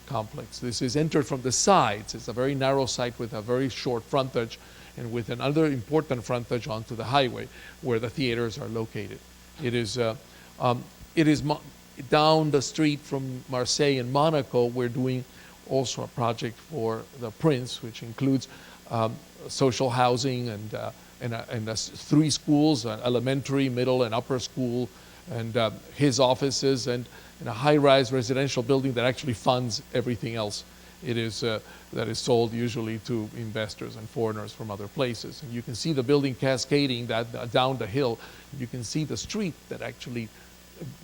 complex. This is entered from the sides. It's a very narrow site with a very short frontage, and with another important frontage onto the highway where the theaters are located. It is down the street from Marseille and Monaco. We're doing also a project for the Prince, which includes social housing and 3 schools, an elementary, middle, and upper school, and his offices, and a high-rise residential building that actually funds everything else. It is that is sold usually to investors and foreigners from other places. And you can see the building cascading that down the hill. You can see the street that actually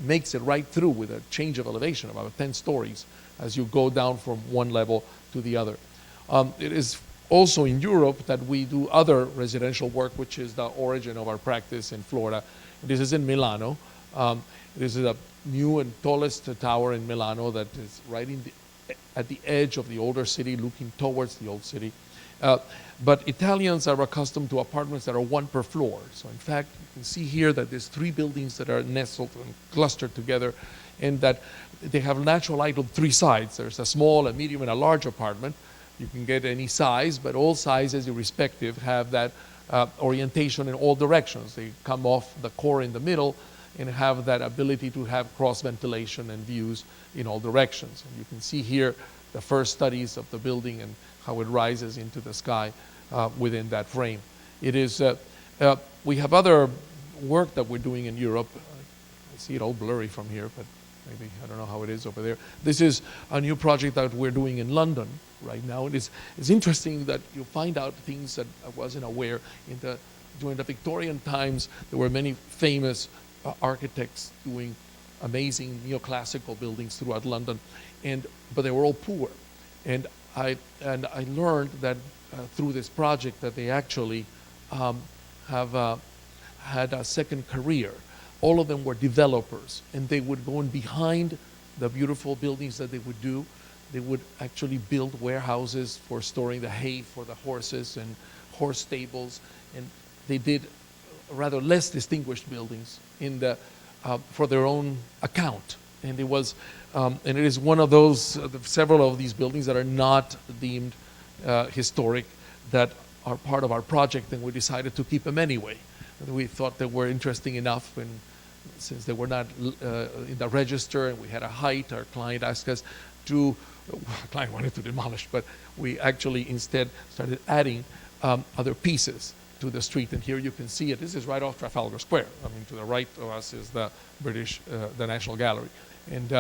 makes it right through with a change of elevation, about 10 stories, as you go down from one level to the other. It is also in Europe that we do other residential work, which is the origin of our practice in Florida. This is in Milano. This is a new and tallest tower in Milano that is right at the edge of the older city, looking towards the old city. But Italians are accustomed to apartments that are 1 per floor. So in fact, you can see here that there's 3 buildings that are nestled and clustered together, and that they have natural light on 3 sides. There's a small, a medium, and a large apartment. You can get any size, but all sizes irrespective have that orientation in all directions. They come off the core in the middle, and have that ability to have cross ventilation and views in all directions. And you can see here the first studies of the building and how it rises into the sky within that frame. It is, we have other work that we're doing in Europe. I see it all blurry from here, but maybe, I don't know how it is over there. This is a new project that we're doing in London right now. It's interesting that you find out things that I wasn't aware. During the Victorian times, there were many famous architects doing amazing neoclassical buildings throughout London, but they were all poor. And I learned that through this project that they actually have had a second career. All of them were developers, and they would go in behind the beautiful buildings that they would do. They would actually build warehouses for storing the hay for the horses and horse stables, and they did rather less distinguished buildings for their own account. And it was, and it is one of those, several of these buildings that are not deemed historic that are part of our project, and we decided to keep them anyway. And we thought they were interesting enough, and since they were not in the register and we had a height, our client asked us to, our client wanted to demolish, but we actually instead started adding other pieces to the street. And here you can see it. This is right off Trafalgar Square. I mean, to the right of us is the the National Gallery. And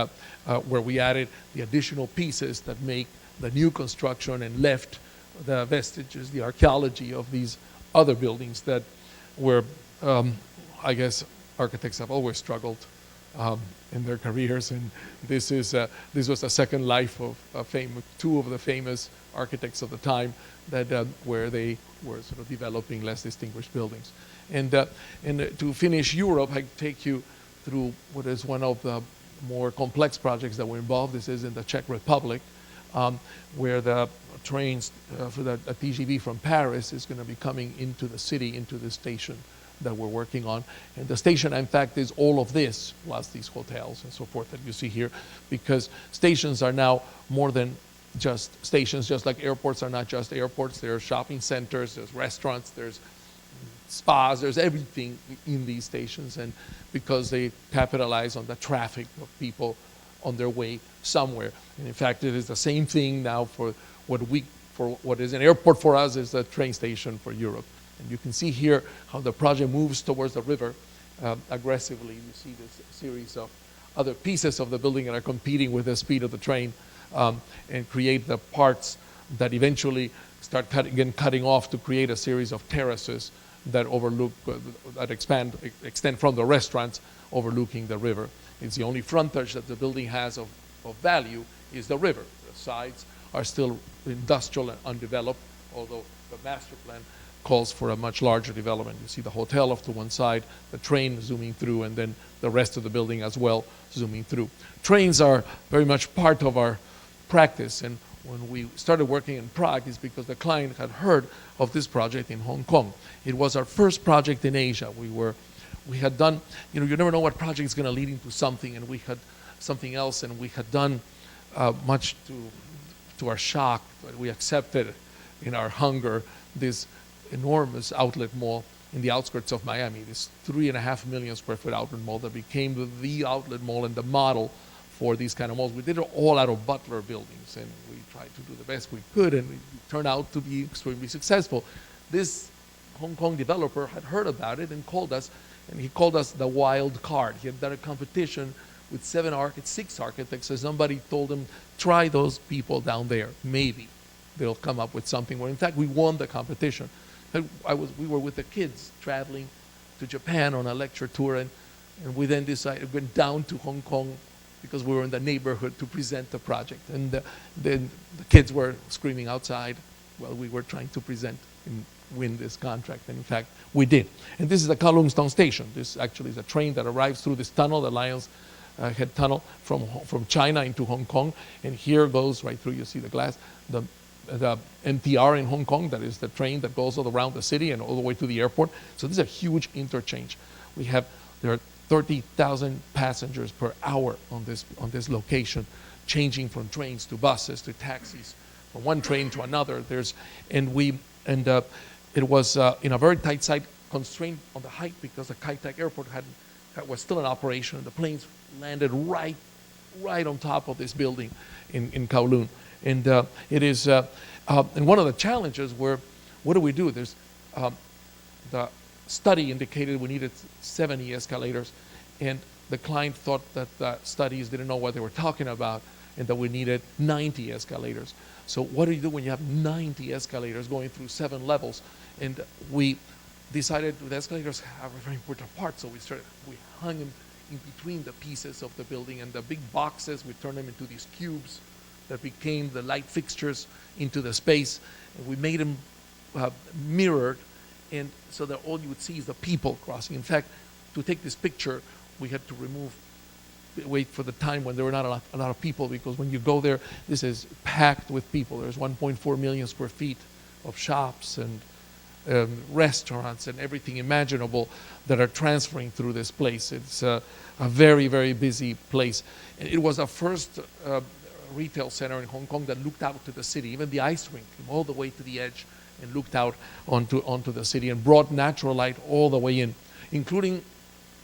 where we added the additional pieces that make the new construction and left the vestiges, the archaeology of these other buildings that were, I guess, architects have always struggled in their careers, and this was the second life of two of the famous architects of the time that where they were sort of developing less distinguished buildings. And to finish Europe, I take you through what is one of the more complex projects that were involved. This is in the Czech Republic, where the trains for the TGV from Paris is going to be coming into the city, into the station that we're working on. And the station, in fact, is all of this, plus these hotels and so forth that you see here, because stations are now more than just stations, just like airports are not just airports. There are shopping centers, there's restaurants, there's spas, there's everything in these stations, and because they capitalize on the traffic of people on their way somewhere. And in fact, it is the same thing now for what is an airport for us is a train station for Europe. And you can see here how the project moves towards the river aggressively. You see this series of other pieces of the building that are competing with the speed of the train and create the parts that eventually start cutting off to create a series of terraces that overlook, that extend from the restaurants overlooking the river. It's the only frontage that the building has of value is the river. The sides are still industrial and undeveloped, although the master plan calls for a much larger development. You see the hotel off to one side, the train zooming through, and then the rest of the building as well zooming through. Trains are very much part of our practice, and when we started working in Prague, it's because the client had heard of this project in Hong Kong. It was our first project in Asia. We had done, you never know what project is going to lead into something, and we had something else, and we had done much to our shock, but we accepted in our hunger this enormous outlet mall in the outskirts of Miami, this 3.5 million square foot outlet mall that became the outlet mall and the model for these kind of malls. We did it all out of Butler buildings, and we tried to do the best we could, and it turned out to be extremely successful. This Hong Kong developer had heard about it and called us, and he called us the wild card. He had done a competition with 6 architects, and somebody told him, try those people down there, maybe they'll come up with something. Well, in fact, we won the competition. We were with the kids traveling to Japan on a lecture tour, and we then went down to Hong Kong because we were in the neighborhood to present the project. And then the kids were screaming outside while we were trying to present and win this contract. And in fact, we did. And this is the Kowloon Stone Station. This actually is a train that arrives through this tunnel, the Lions Head Tunnel from China into Hong Kong. And here goes right through, you see the glass, the MTR in Hong Kong, that is the train that goes all around the city and all the way to the airport. So this is a huge interchange. There are 30,000 passengers per hour on this location, changing from trains to buses to taxis, from one train to another. It was in a very tight site, constrained on the height because the Kai Tak Airport that was still in operation, and the planes landed right on top of this building in Kowloon. And it is, and one of the challenges were, what do we do? There's, the study indicated we needed 70 escalators, and the client thought that the studies didn't know what they were talking about, and that we needed 90 escalators. So what do you do when you have 90 escalators going through 7 levels? And we decided the escalators have a very important part, so we hung them in between the pieces of the building, and the big boxes, we turned them into these cubes that became the light fixtures into the space, and we made them mirrored, and so that all you would see is the people crossing. In fact, to take this picture, we had to wait for the time when there were not a lot of people, because when you go there, this is packed with people. There's 1.4 million square feet of shops and restaurants and everything imaginable that are transferring through this place. It's a very, very busy place. And it was our first retail center in Hong Kong that looked out to the city. Even the ice rink came all the way to the edge and looked out onto the city and brought natural light all the way in, including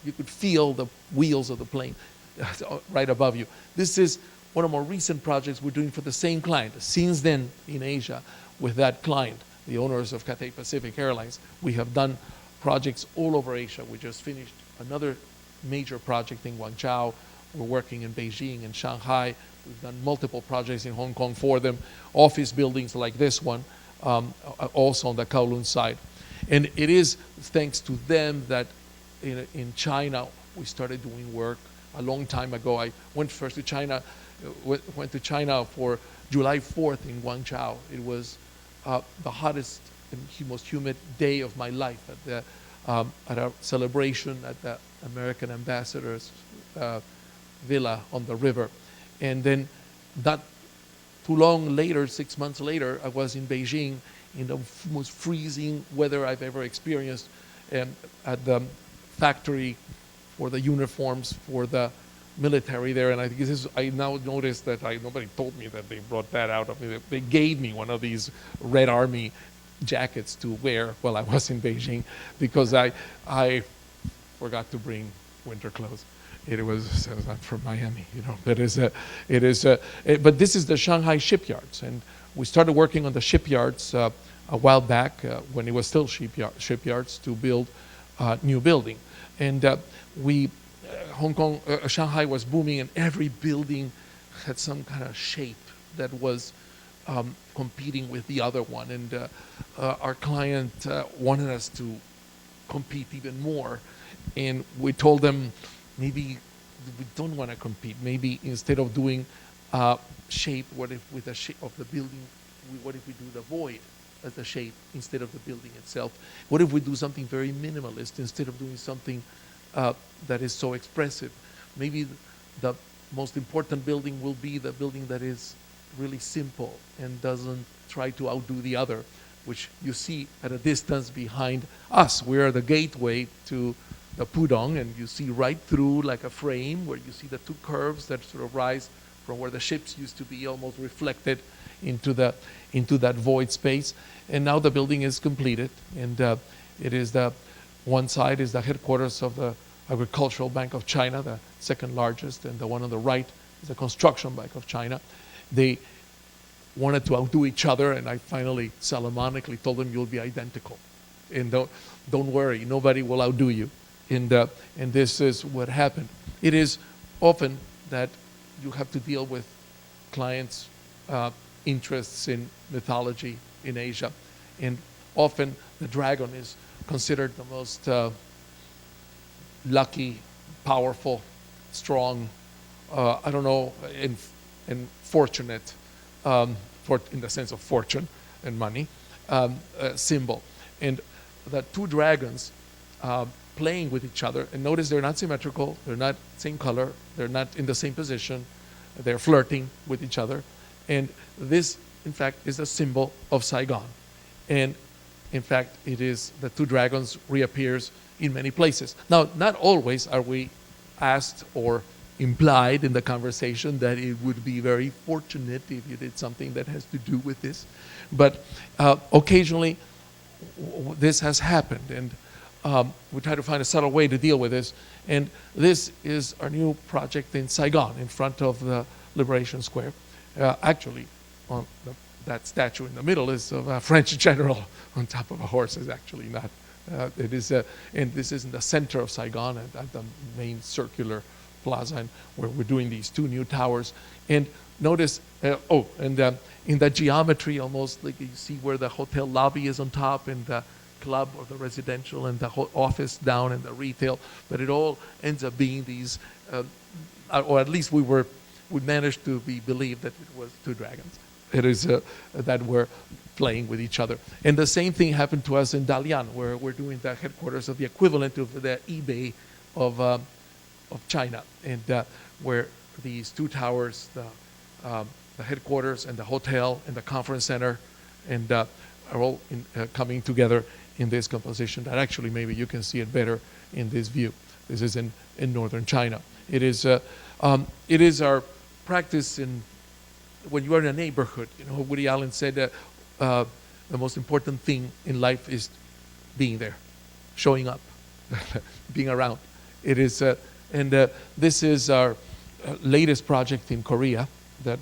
you could feel the wheels of the plane right above you. This is one of more recent projects we're doing for the same client. Since then, in Asia, with that client, the owners of Cathay Pacific Airlines, we have done projects all over Asia. We just finished another major project in Guangzhou. We're working in Beijing and Shanghai. We've done multiple projects in Hong Kong for them. Office buildings like this one, also on the Kowloon side. And it is thanks to them that in China, we started doing work a long time ago. I went first to China, went to China for July 4th in Guangzhou. It was the hottest and most humid day of my life at a celebration at the American ambassador's villa on the river. And then not too long later, 6 months later, I was in Beijing in the most freezing weather I've ever experienced at the factory for the uniforms for the military there. And I think I now notice that nobody told me that they brought that out of me. They gave me one of these Red Army jackets to wear while I was in Beijing, because I forgot to bring winter clothes. It was I'm from Miami, you know. But but this is the Shanghai shipyards, and we started working on the shipyards a while back when it was still shipyards to build a new building, and Shanghai was booming, and every building had some kind of shape that was competing with the other one, and our client wanted us to compete even more, and we told them, maybe we don't want to compete. Maybe instead of doing shape, what if with the shape of the building, what if we do the void as the shape instead of the building itself? What if we do something very minimalist instead of doing something that is so expressive? Maybe the most important building will be the building that is really simple and doesn't try to outdo the other, which you see at a distance behind us. We are the gateway to the Pudong, and you see right through like a frame where you see the two curves that sort of rise from where the ships used to be, almost reflected into that void space. And now the building is completed, and it is one side is the headquarters of the Agricultural Bank of China, the second largest, and the one on the right is the Construction Bank of China. They wanted to outdo each other, and I finally salomonically told them, you'll be identical, and don't worry, nobody will outdo you. And this is what happened. It is often that you have to deal with clients' interests in mythology in Asia, and often the dragon is considered the most lucky, powerful, strong, and fortunate, in the sense of fortune and money, symbol. And the two dragons playing with each other, and notice they're not symmetrical, they're not same color, they're not in the same position, they're flirting with each other. And this, in fact, is a symbol of Saigon. And in fact, it is the two dragons reappears in many places. Now, not always are we asked or implied in the conversation that it would be very fortunate if you did something that has to do with this. But occasionally, this has happened. And we try to find a subtle way to deal with this. And this is our new project in Saigon, in front of the Liberation Square. Actually, on that statue in the middle is of a French general on top of a horse. Is actually not. It is, and this is in the center of Saigon, at the main circular plaza, and where we're doing these two new towers. And notice, in the geometry, almost like you see where the hotel lobby is on top, and the club or the residential, and the office down, and the retail. But it all ends up being these, or at least we managed to believe that it was two dragons. It is that were playing with each other. And the same thing happened to us in Dalian, where we're doing the headquarters of the equivalent of the eBay of China, and where these two towers, the headquarters and the hotel and the conference center, and are all coming together in this composition that actually maybe you can see it better in this view. This is in northern China. It is our practice when you are in a neighborhood. You know, Woody Allen said that the most important thing in life is being there, showing up, being around. It is, this is our latest project in Korea.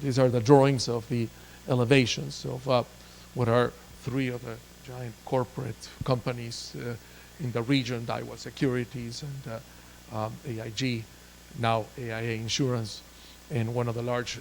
These are the drawings of the elevations of what are three of the giant corporate companies in the region: Daiwa Securities and AIG, now AIA Insurance, and one of the large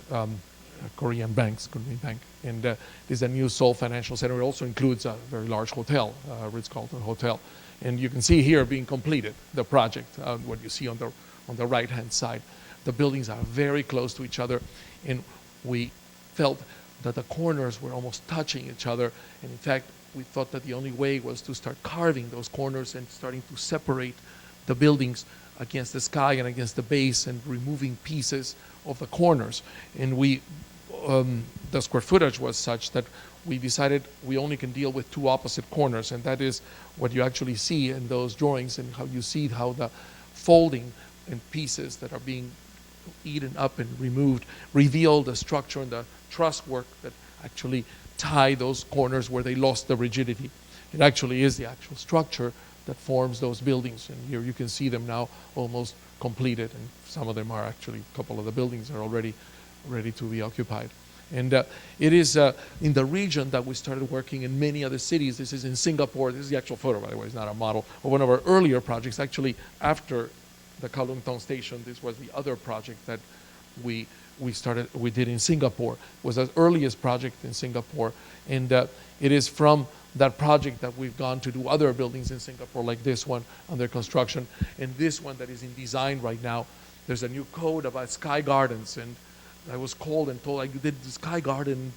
Korean banks, Korean Bank. And this is a new Seoul Financial Center. It also includes a very large hotel, Ritz-Carlton Hotel. And you can see here being completed, the project, what you see on the right-hand side. The buildings are very close to each other, and we felt that the corners were almost touching each other. And in fact, we thought that the only way was to start carving those corners and starting to separate the buildings against the sky and against the base, and removing pieces of the corners. And the square footage was such that we decided we only can deal with two opposite corners, and that is what you actually see in those drawings, and how you see how the folding and pieces that are being eaten up and removed reveal the structure and the truss work that actually tie those corners where they lost the rigidity. It actually is the actual structure that forms those buildings, and here you can see them now almost completed, and some of them are actually, a couple of the buildings are already ready to be occupied. And it is in the region that we started working in many other cities. This is in Singapore. This is the actual photo, by the way. It's not a model. Of one of our earlier projects, actually after the Kowloon Tong Station. This was the other project that we did in Singapore. It was the earliest project in Singapore. And it is from that project that we've gone to do other buildings in Singapore, like this one under construction, and this one that is in design right now. There's a new code about sky gardens, and I was called and told, I did the sky garden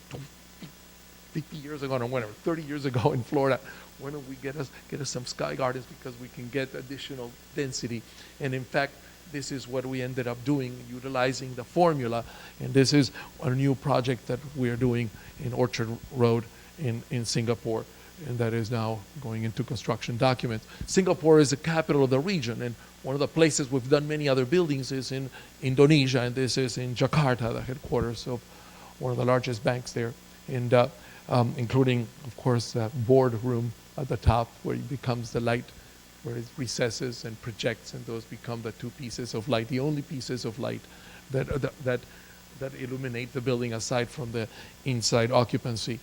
50 years ago, or whatever, 30 years ago in Florida. Why don't we get us some sky gardens, because we can get additional density. And in fact, this is what we ended up doing, utilizing the formula. And this is a new project that we are doing in Orchard Road in Singapore, and that is now going into construction documents. Singapore is the capital of the region, and one of the places we've done many other buildings is in Indonesia, and this is in Jakarta, the headquarters of one of the largest banks there, and including, of course, the boardroom at the top, where it becomes the light, where it recesses and projects, and those become the two pieces of light, the only pieces of light that illuminate the building aside from the inside occupancy.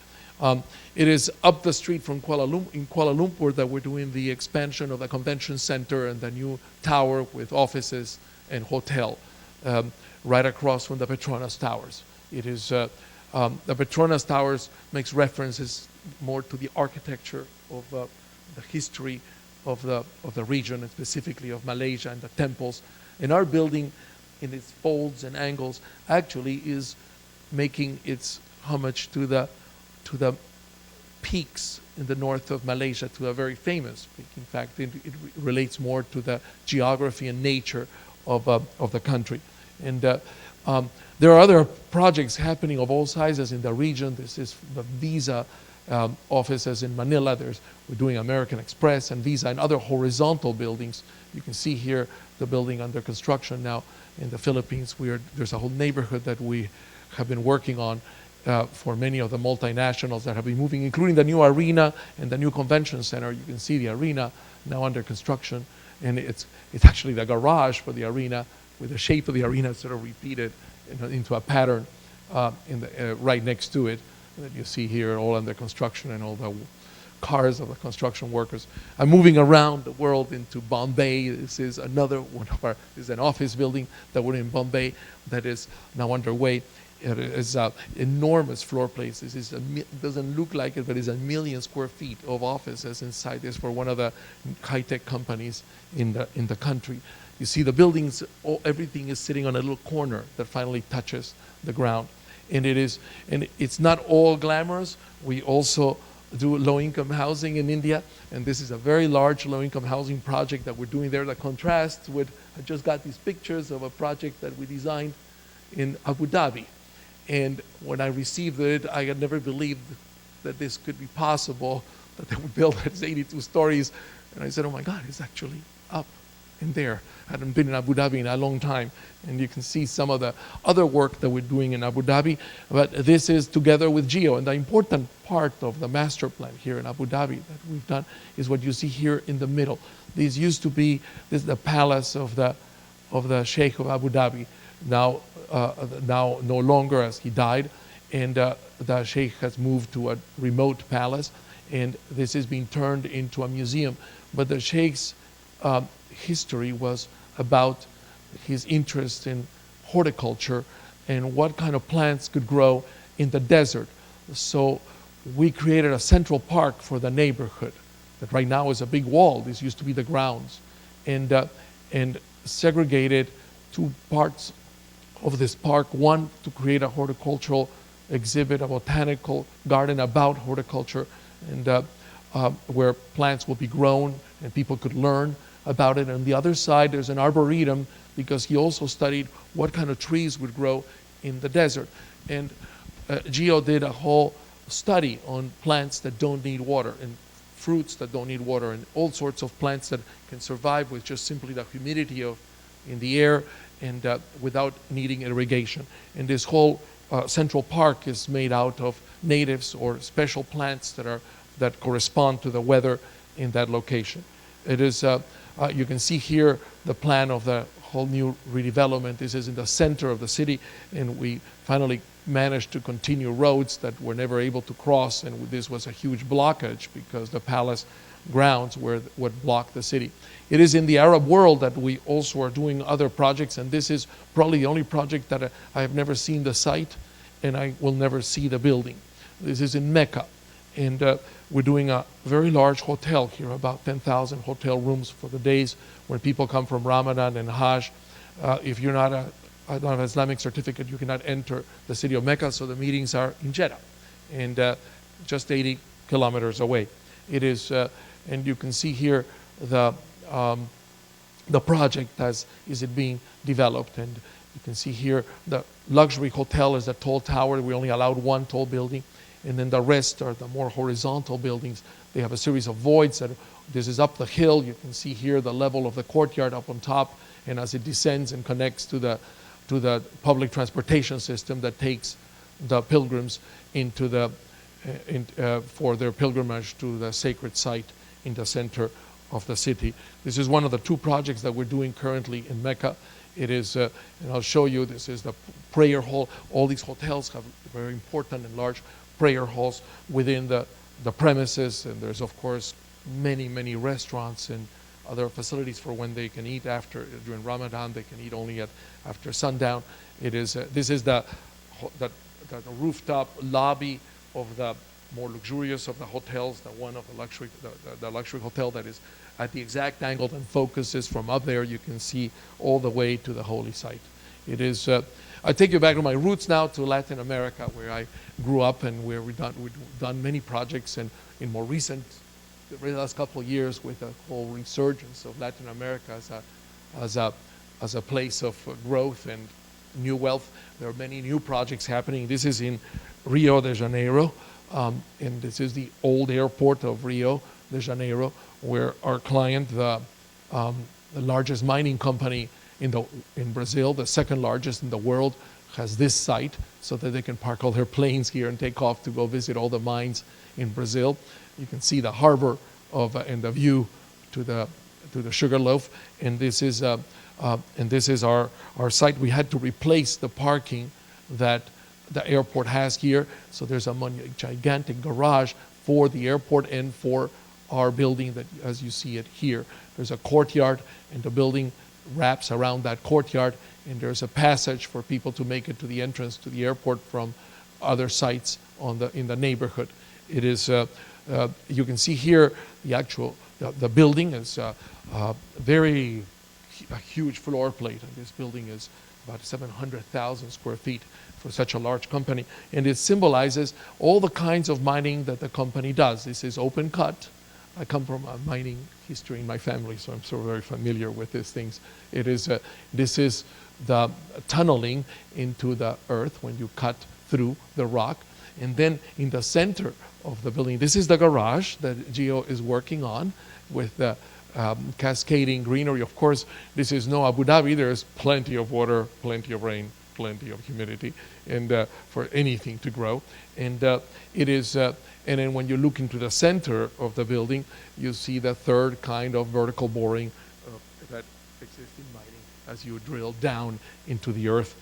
It is up the street from in Kuala Lumpur that we're doing the expansion of the convention center and the new tower with offices and hotel, right across from the Petronas Towers. It is the Petronas Towers makes references more to the architecture of the history of the region, and specifically of Malaysia and the temples. And our building, in its folds and angles, actually is making its homage to the peaks in the north of Malaysia, to a very famous peak. In fact, it relates more to the geography and nature of the country. And there are other projects happening of all sizes in the region. This is the Visa offices in Manila. We're doing American Express and Visa and other horizontal buildings. You can see here the building under construction now in the Philippines. There's a whole neighborhood that we have been working on for many of the multinationals that have been moving, including the new arena and the new convention center. You can see the arena now under construction, and it's actually the garage for the arena, with the shape of the arena sort of repeated into a pattern right next to it that you see here, all under construction, and all the cars of the construction workers. I'm moving around the world into Bombay. This is another one of our, this is an office building that we're in Bombay that is now underway. It is enormous floor plates. This is doesn't look like it, but it's 1 million square feet of offices inside this for one of the high-tech companies in the country. You see the buildings, everything is sitting on a little corner that finally touches the ground. And it's not all glamorous. We also do low-income housing in India, and this is a very large low-income housing project that we're doing there that contrasts with, I just got these pictures of a project that we designed in Abu Dhabi. And when I received it, I had never believed that this could be possible, that they would build it 82 stories. And I said, oh my God, it's actually up in there. I hadn't been in Abu Dhabi in a long time. And you can see some of the other work that we're doing in Abu Dhabi. But this is together with Geo. And the important part of the master plan here in Abu Dhabi that we've done is what you see here in the middle. This used to be the palace of the Sheikh of Abu Dhabi. Now no longer, as he died, and the Sheikh has moved to a remote palace, and this is being turned into a museum. But the Sheikh's history was about his interest in horticulture and what kind of plants could grow in the desert. So we created a central park for the neighborhood that right now is a big wall. This used to be the grounds, and segregated 2 parts of this park, one to create a horticultural exhibit, a botanical garden about horticulture, and where plants will be grown and people could learn about it. On the other side, there's an arboretum, because he also studied what kind of trees would grow in the desert. And Geo did a whole study on plants that don't need water, and fruits that don't need water, and all sorts of plants that can survive with just simply the humidity in the air, and without needing irrigation. And this whole central park is made out of natives or special plants that correspond to the weather in that location. It is, you can see here the plan of the whole new redevelopment. This is in the center of the city, and we finally managed to continue roads that were never able to cross, and this was a huge blockage because the palace grounds were what blocked the city. It is in the Arab world that we also are doing other projects, and this is probably the only project that I have never seen the site, and I will never see the building. This is in Mecca, and we're doing a very large hotel here, about 10,000 hotel rooms for the days when people come from Ramadan and Hajj. If you're not don't have an Islamic certificate, you cannot enter the city of Mecca, so the meetings are in Jeddah, and just 80 kilometers away. It is, and you can see here the project as is it being developed, and you can see here the luxury hotel is a tall tower. We only allowed 1 tall building, and then the rest are the more horizontal buildings. They have a series of voids. This is up the hill. You can see here the level of the courtyard up on top, and as it descends and connects to the public transportation system that takes the pilgrims into for their pilgrimage to the sacred site in the center of the city. This is one of the 2 projects that we're doing currently in Mecca. It is, and I'll show you, this is the prayer hall. All these hotels have very important and large prayer halls within the premises, and there's of course many restaurants and other facilities for when they can eat during Ramadan. They can eat only after sundown. It is, this is the rooftop lobby of the more luxurious of the hotels, the luxury hotel that is at the exact angle and focuses from up there. You can see all the way to the holy site. It is, I take you back to my roots now, to Latin America, where I grew up and where we've done many projects, and in more recent, the last couple of years, with the whole resurgence of Latin America as a place of growth and new wealth. There are many new projects happening. This is in Rio de Janeiro, and this is the old airport of Rio de Janeiro, where our client, the largest mining company in Brazil, the 2nd largest in the world, has this site so that they can park all their planes here and take off to go visit all the mines in Brazil. You can see the harbor and the view to the Sugarloaf, and this is our site. We had to replace the parking that the airport has here, so there's a gigantic garage for the airport and for our building that, as you see it here. There's a courtyard, and the building wraps around that courtyard, and there's a passage for people to make it to the entrance to the airport from other sites in the neighborhood. It is, you can see here the building is a huge floor plate, and this building is about 700,000 square feet for such a large company, and it symbolizes all the kinds of mining that the company does. This is open cut. I come from a mining history in my family, so I'm very familiar with these things. This is the tunneling into the earth when you cut through the rock. And then in the center of the building, this is the garage that Gio is working on with the cascading greenery. Of course, this is no Abu Dhabi. There's plenty of water, plenty of rain, plenty of humidity, and for anything to grow. And it is. And then when you look into the center of the building, you see the third kind of vertical boring that exists in mining as you drill down into the earth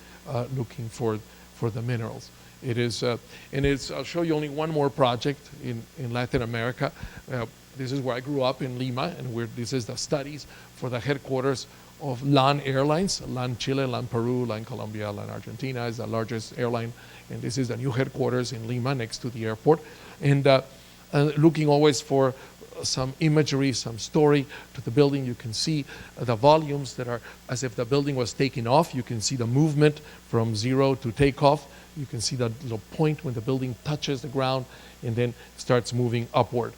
looking for the minerals. It is, I'll show you only one more project in Latin America. This is where I grew up in Lima, and this is the studies for the headquarters of LAN Airlines. LAN Chile, LAN Peru, LAN Colombia, LAN Argentina is the largest airline, and this is the new headquarters in Lima next to the airport. And looking always for some imagery, some story to the building. You can see the volumes that are as if the building was taking off. You can see the movement from zero to takeoff. You can see that little point when the building touches the ground and then starts moving upward.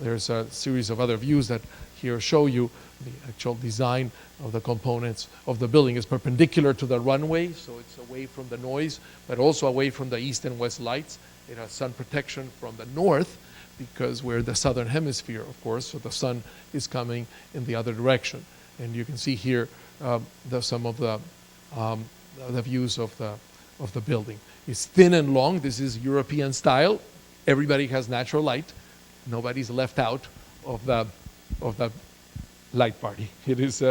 There's a series of other views that here show you the actual design of the components of the building. It's perpendicular to the runway, so it's away from the noise, but also away from the east and west lights. It has sun protection from the north because we're the southern hemisphere, of course, so the sun is coming in the other direction. And you can see here some of the views of the building. It's thin and long. This is European style. Everybody has natural light. Nobody's left out of the light party. It is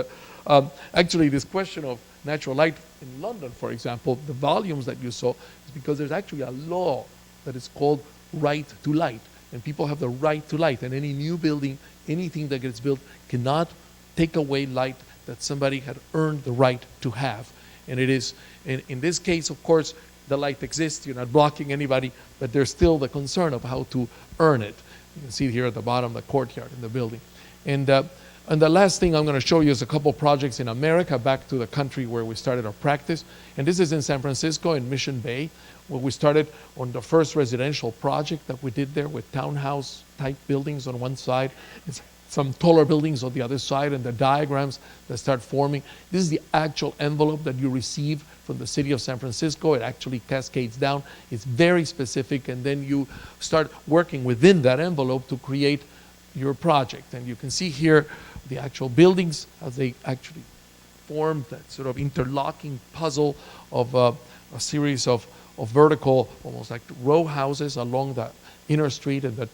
actually this question of natural light in London, for example, the volumes that you saw is because there's actually a law that is called right to light, and people have the right to light, and any new building, anything that gets built cannot take away light that somebody had earned the right to have. And it is, in this case, of course, the light exists, you're not blocking anybody, but there's still the concern of how to earn it. You can see here at the bottom, the courtyard in the building. And the last thing I'm going to show you is a couple projects in America, back to the country where we started our practice. And this is in San Francisco, in Mission Bay, where we started on the first residential project that we did there with townhouse-type buildings on one side, and some taller buildings on the other side, and the diagrams that start forming. This is the actual envelope that you receive from the city of San Francisco. It actually cascades down. It's very specific, and then you start working within that envelope to create your project. And you can see here the actual buildings as they actually form that sort of interlocking puzzle of a series of vertical, almost like row houses along the inner street, and the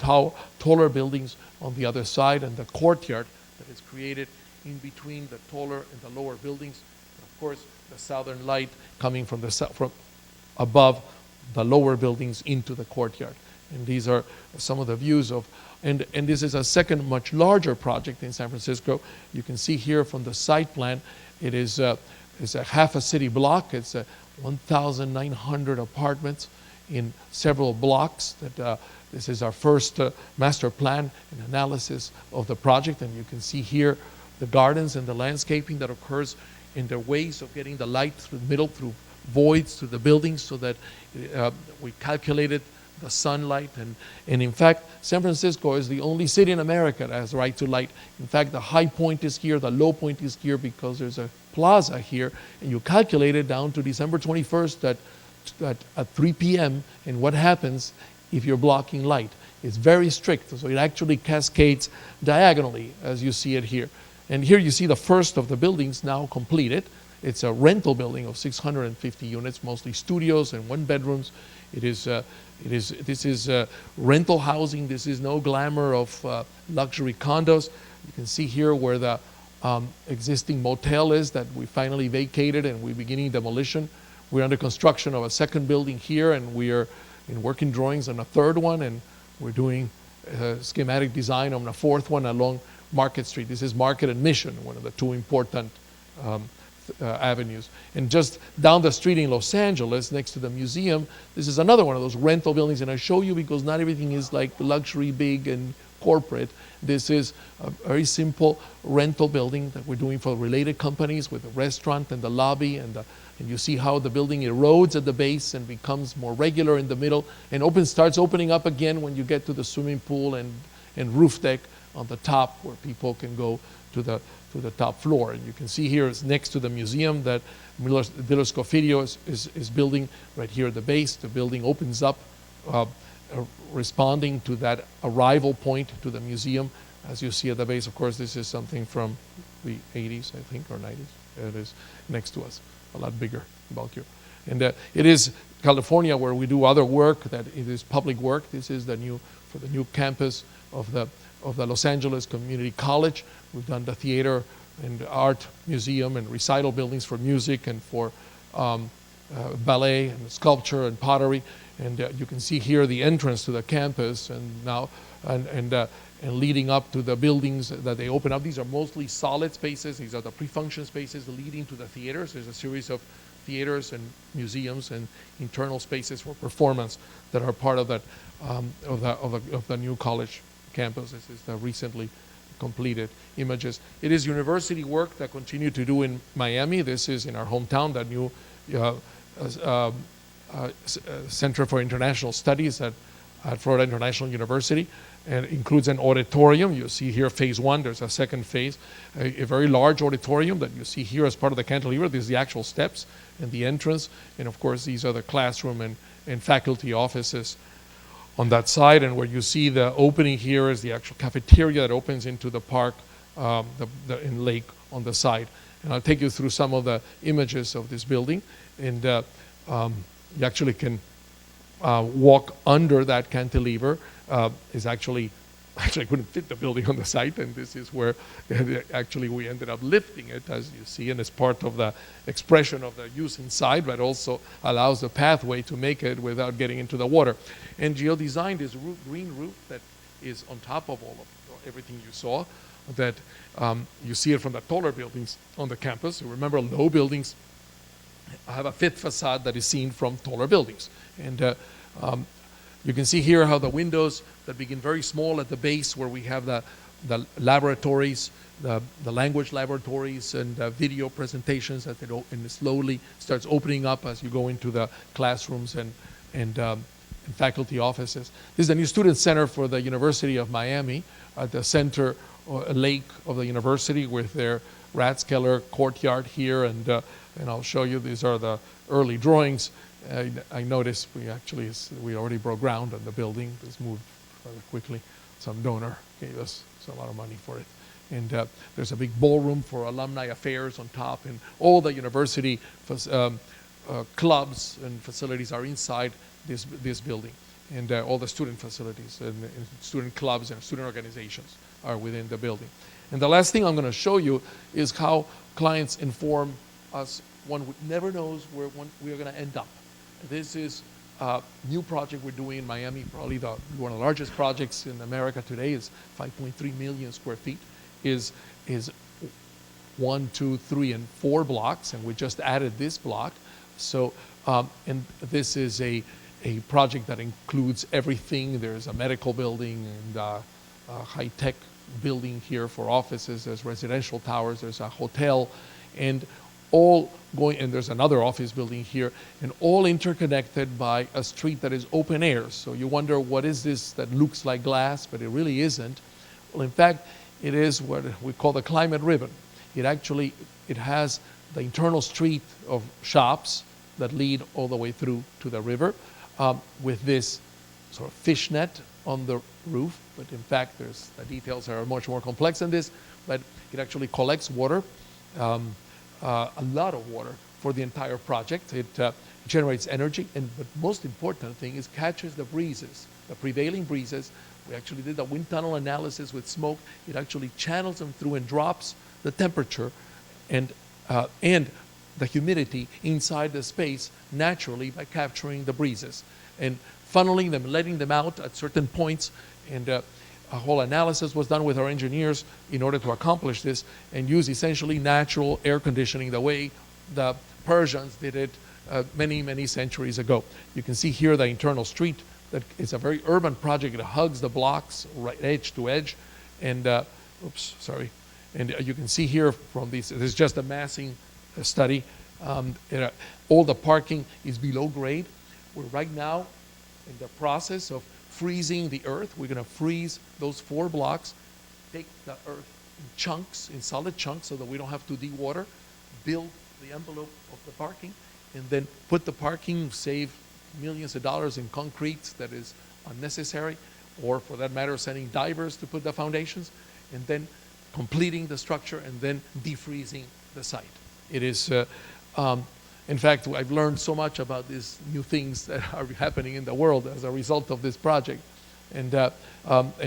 taller buildings on the other side, and the courtyard that is created in between the taller and the lower buildings. And of course, the southern light coming from above the lower buildings into the courtyard. And these are some of the views of, and this is a second much larger project in San Francisco. You can see here from the site plan, it's a half a city block. It's 1,900 apartments in several blocks. This is our first master plan and analysis of the project, and you can see here the gardens and the landscaping that occurs in the ways of getting the light through the middle, through voids, through the buildings, so that we calculated the sunlight. And in fact, San Francisco is the only city in America that has right to light. In fact, the high point is here, the low point is here, because there's a plaza here, and you calculate it down to December 21st at 3 p.m. and what happens if you're blocking light. It's very strict, so it actually cascades diagonally as you see it here. And here you see the first of the buildings now completed, It's a rental building of 650 units, mostly studios and one bedrooms. This is rental housing. This is no glamour of luxury condos. You can see here where the existing motel is that we finally vacated and we're beginning demolition. We're under construction of a second building here, and we are in working drawings on a third one, and we're doing schematic design on a fourth one along Market Street. This is Market and Mission, one of the two important avenues. And just down the street in Los Angeles, next to the museum, this is another one of those rental buildings, and I show you because not everything is like luxury, big, and corporate. This is a very simple rental building that we're doing for related companies with a restaurant and the lobby, and you see how the building erodes at the base and becomes more regular in the middle, and starts opening up again when you get to the swimming pool and roof deck on the top, where people can go to the top floor. And you can see here is next to the museum that Miller Scofidio is building right here at the base. The building opens up, responding to that arrival point to the museum. As you see at the base, of course, this is something from the 80s, I think, or 90s. It is next to us, a lot bigger, bulkier. And it is California where we do other work, that it is public work. This is the new campus of the Los Angeles Community College. We've done the theater and art museum and recital buildings for music and for ballet and sculpture and pottery. And you can see here the entrance to the campus, and now and leading up to the buildings that they open up. These are mostly solid spaces. These are the pre-function spaces leading to the theaters. There's a series of theaters and museums and internal spaces for performance that are part of that of the new college campus. This is the recently completed images. It is university work that continue to do in Miami. This is in our hometown, the new Center for International Studies at Florida International University, and it includes an auditorium. You see here phase one. There's a second phase, a very large auditorium that you see here as part of the cantilever. These are the actual steps and the entrance, and of course these are the classroom and faculty offices on that side. And where you see the opening here is the actual cafeteria that opens into the park, in Lake on the side. And I'll take you through some of the images of this building, and you actually can walk under that cantilever. I couldn't fit the building on the site, and this is where actually we ended up lifting it, as you see, and it's part of the expression of the use inside, but also allows the pathway to make it without getting into the water. And Gio designed this green roof that is on top of everything you saw, that you see it from the taller buildings on the campus. You remember, low buildings have a fifth facade that is seen from taller buildings. And you can see here how the windows that begin very small at the base, where we have the laboratories, the language laboratories and video presentations, that and slowly starts opening up as you go into the classrooms and faculty offices. This is the new student center for the University of Miami at the center lake of the university, with their Rathskeller courtyard here, and I'll show you. These are the early drawings. I noticed we already broke ground on the building. This moved rather quickly. Some donor gave us a lot of money for it. And there's a big ballroom for alumni affairs on top, and all the university clubs and facilities are inside this building. And all the student facilities and student clubs and student organizations are within the building. And the last thing I'm going to show you is how clients inform us. One never knows where we are going to end up. This is a new project we're doing in Miami, probably one of the largest projects in America today. Is 5.3 million square feet, is 1, 2, 3, and 4 blocks, and we just added this block. So, and this is a project that includes everything. There's a medical building and a high-tech building here for offices. There's residential towers. There's a hotel, and there's another office building here, and all interconnected by a street that is open air. So you wonder, what is this that looks like glass, but it really isn't? Well, in fact, it is what we call the climate ribbon. It has the internal street of shops that lead all the way through to the river, with this sort of fishnet on the roof. But in fact, the details are much more complex than this, but it actually collects water a lot of water for the entire project. It generates energy, and the most important thing is catches the breezes, the prevailing breezes. We actually did a wind tunnel analysis with smoke. It actually channels them through and drops the temperature and the humidity inside the space naturally by capturing the breezes and funneling them, letting them out at certain points. And a whole analysis was done with our engineers in order to accomplish this and use essentially natural air conditioning the way the Persians did it many, many centuries ago. You can see here the internal street. That it's a very urban project. It hugs the blocks right edge to edge. And, And you can see here from these, this is just a massing study. All the parking is below grade. We're right now in the process of freezing the earth. We're going to freeze those 4 blocks, take the earth in chunks, in solid chunks, so that we don't have to de-water, build the envelope of the parking, and then put the parking, save millions of dollars in concrete that is unnecessary, or for that matter, sending divers to put the foundations, and then completing the structure and then defreezing the site. It is, in fact, I've learned so much about these new things that are happening in the world as a result of this project. And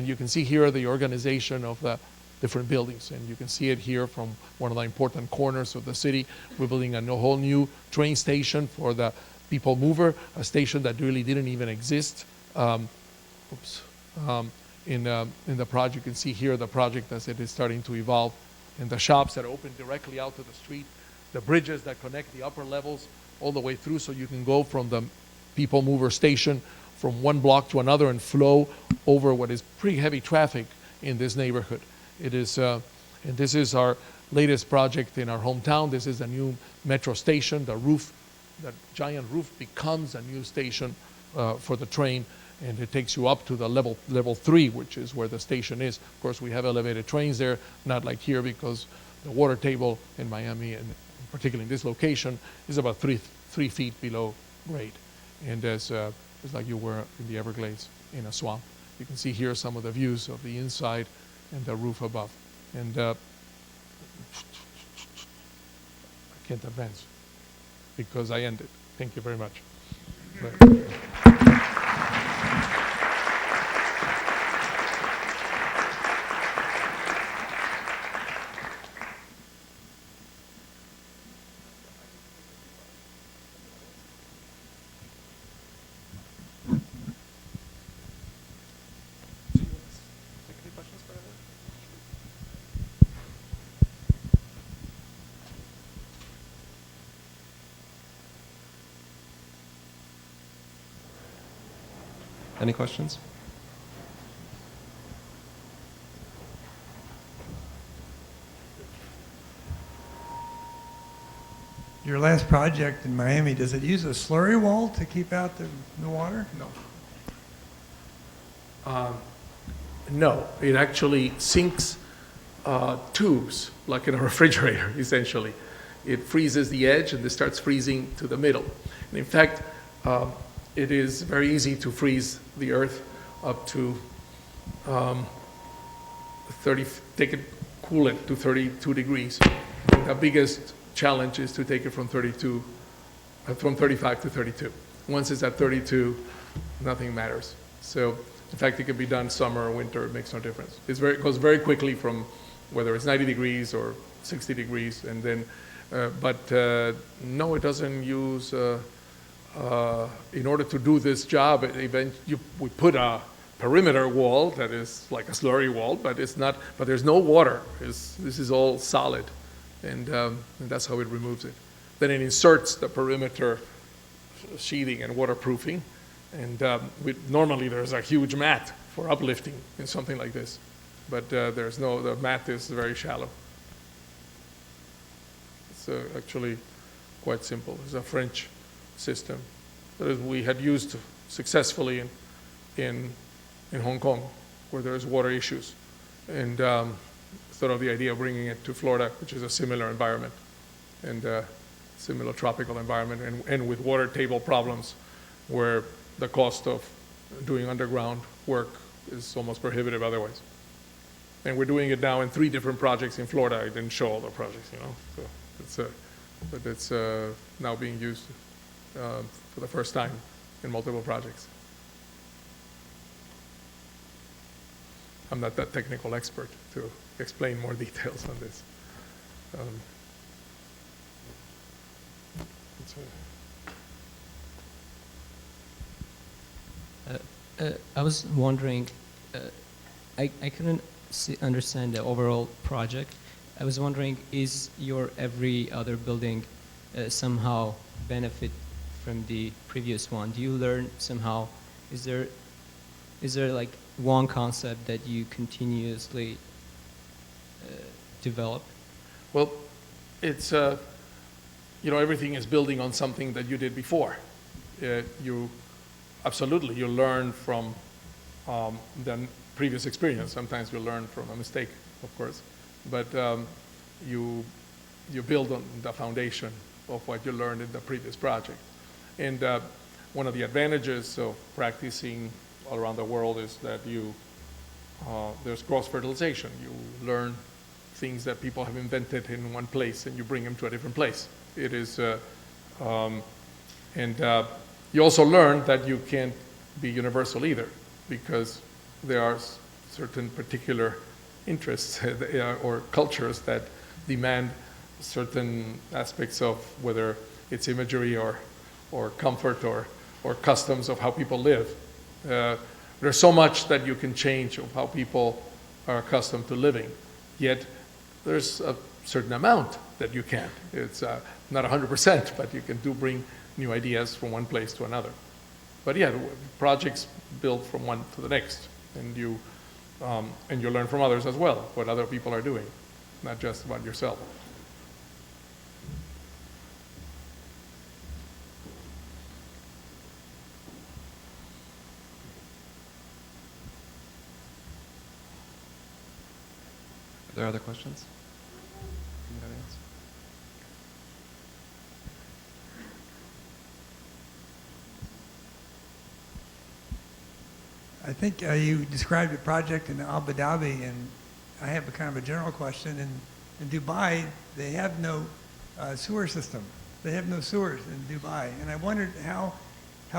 you can see here the organization of the different buildings, and you can see it here from one of the important corners of the city. We're building a whole new train station for the people mover, a station that really didn't even exist. In the project, you can see here the project as it is starting to evolve, and the shops that open directly out to the street, the bridges that connect the upper levels all the way through, so you can go from the people mover station from one block to another and flow over what is pretty heavy traffic in this neighborhood. It is, and this is our latest project in our hometown. This is a new metro station. The roof, that giant roof, becomes a new station for the train, and it takes you up to the level 3, which is where the station is. Of course, we have elevated trains there, not like here, because the water table in Miami, and particularly in this location, is about 3 feet below grade. And it's like you were in the Everglades in a swamp. You can see here some of the views of the inside and the roof above. And I can't advance because I ended. Thank you very much.
Any questions?
Your last project in Miami, does it use a slurry wall to keep out the water?
No. No, it actually sinks tubes, like in a refrigerator, essentially. It freezes the edge and it starts freezing to the middle. And in fact, it is very easy to freeze the earth up to 30, cool it to 32 degrees. The biggest challenge is to take it from 35 to 32. Once it's at 32, nothing matters. So, in fact, it can be done summer or winter, it makes no difference. It goes very quickly from whether it's 90 degrees or 60 degrees, and then, no, it doesn't use, in order to do this job, we put a perimeter wall that is like a slurry wall, but it's not. But there's no water. This is all solid, and that's how it removes it. Then it inserts the perimeter sheathing and waterproofing, and normally there's a huge mat for uplifting in something like this, but there's no. The mat is very shallow. It's actually quite simple. It's a French system that we had used successfully in Hong Kong, where there's water issues, and thought of the idea of bringing it to Florida, which is a similar environment and similar tropical environment, and with water table problems, where the cost of doing underground work is almost prohibitive otherwise. And we're doing it now in 3 different projects in Florida. I didn't show all the projects, you know. So But it's now being used for the first time in multiple projects. I'm not that technical expert to explain more details on this.
I was wondering, I couldn't understand the overall project. I was wondering, is your every other building somehow benefit from the previous one? Do you learn somehow? Is there like one concept that you continuously develop?
Well, it's, everything is building on something that you did before. Absolutely, you learn from the previous experience. Sometimes you learn from a mistake, of course, but you build on the foundation of what you learned in the previous project. And one of the advantages of practicing all around the world is that there's cross-fertilization. You learn things that people have invented in one place and you bring them to a different place. It is, you also learn that you can't be universal either, because there are certain particular interests or cultures that demand certain aspects of whether it's imagery or comfort or customs of how people live. There's so much that you can change of how people are accustomed to living, yet there's a certain amount that you can't. It's not 100%, but you can bring new ideas from one place to another. But yeah, projects build from one to the next, and you learn from others as well, what other people are doing, not just about yourself.
Are there other questions from the audience?
I think you described a project in Abu Dhabi, and I have a kind of a general question. In Dubai, they have no sewer system. They have no sewers in Dubai. And I wondered how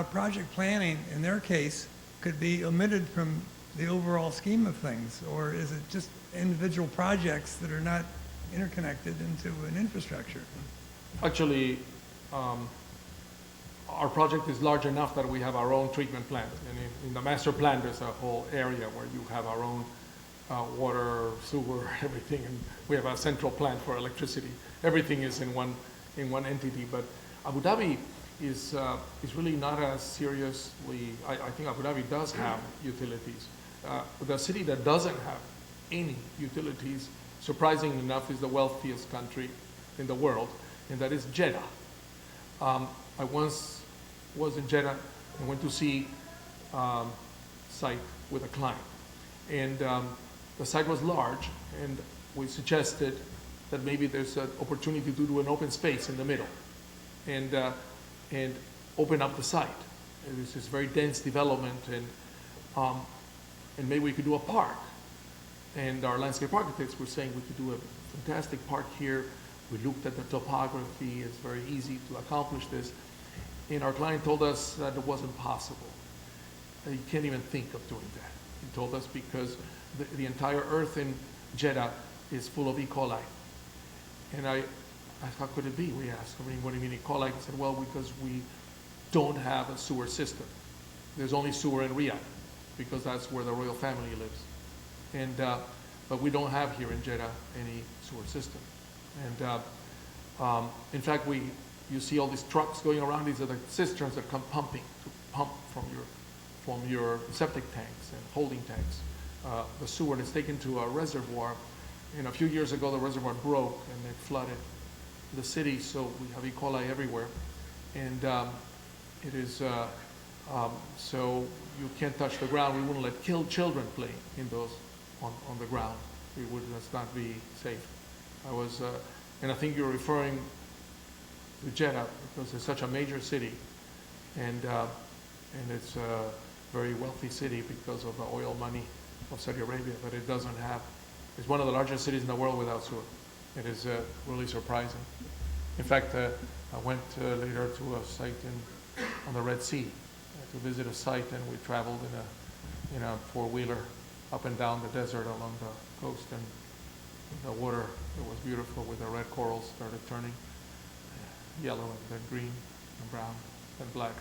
project planning, in their case, could be omitted from the overall scheme of things, or is it just individual projects that are not interconnected into an infrastructure?
Actually, our project is large enough that we have our own treatment plant. And in the master plan, there's a whole area where you have our own water, sewer, everything. And we have a central plant for electricity. Everything is in one entity. But Abu Dhabi is really not as seriously, I think Abu Dhabi does have utilities. The city that doesn't have any utilities, surprisingly enough, is the wealthiest country in the world, and that is Jeddah. I once was in Jeddah and went to see site with a client. And the site was large, and we suggested that maybe there's an opportunity to do an open space in the middle and open up the site. It was this very dense development, and maybe we could do a park. And our landscape architects were saying we could do a fantastic park here. We looked at the topography. It's very easy to accomplish this. And our client told us that it wasn't possible. You can't even think of doing that. He told us because the entire earth in Jeddah is full of E. coli. And I asked, how could it be? We asked, what do you mean E. coli? He said, well, because we don't have a sewer system. There's only sewer in Riyadh, because that's where the royal family lives. And, but we don't have here in Jeddah any sewer system. And in fact, you see all these trucks going around. These are the cisterns that come pumping to pump from your septic tanks and holding tanks. The sewer is taken to a reservoir. And a few years ago, the reservoir broke and it flooded the city, so we have E. coli everywhere. And it is, so you can't touch the ground. We wouldn't let children play in those on the ground. It would just not be safe. And I think you're referring to Jeddah because it's such a major city, and it's a very wealthy city because of the oil money of Saudi Arabia, but it doesn't have, it's one of the largest cities in the world without sewer. It is really surprising. In fact, I went later to a site on the Red Sea to visit a site, and we traveled in a four-wheeler up and down the desert along the coast, and the water, it was beautiful with the red corals started turning yellow and then green and brown and black.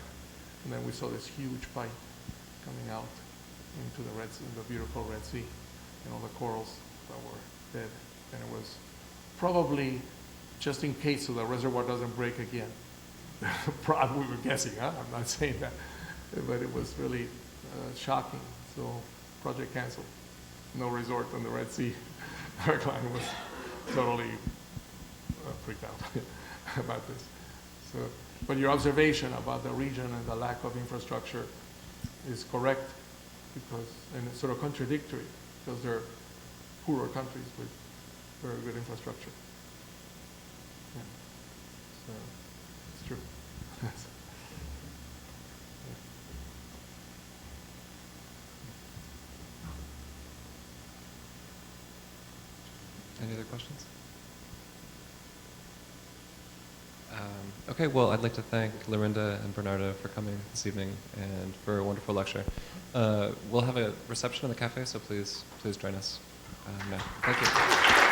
And then we saw this huge pipe coming out into the Red Sea, the beautiful Red Sea, and all the corals that were dead. And it was probably just in case so the reservoir doesn't break again. Probably we were guessing, huh? I'm not saying that, but it was really shocking. So project canceled. No resort on the Red Sea. Our client was totally freaked out about this. So, but your observation about the region and the lack of infrastructure is correct, because, and it's sort of contradictory, because they're poorer countries with very good infrastructure. Yeah. So it's true.
Any other questions? Okay, well, I'd like to thank Laurinda and Bernardo for coming this evening and for a wonderful lecture. We'll have a reception in the cafe, so please join us now. Thank you.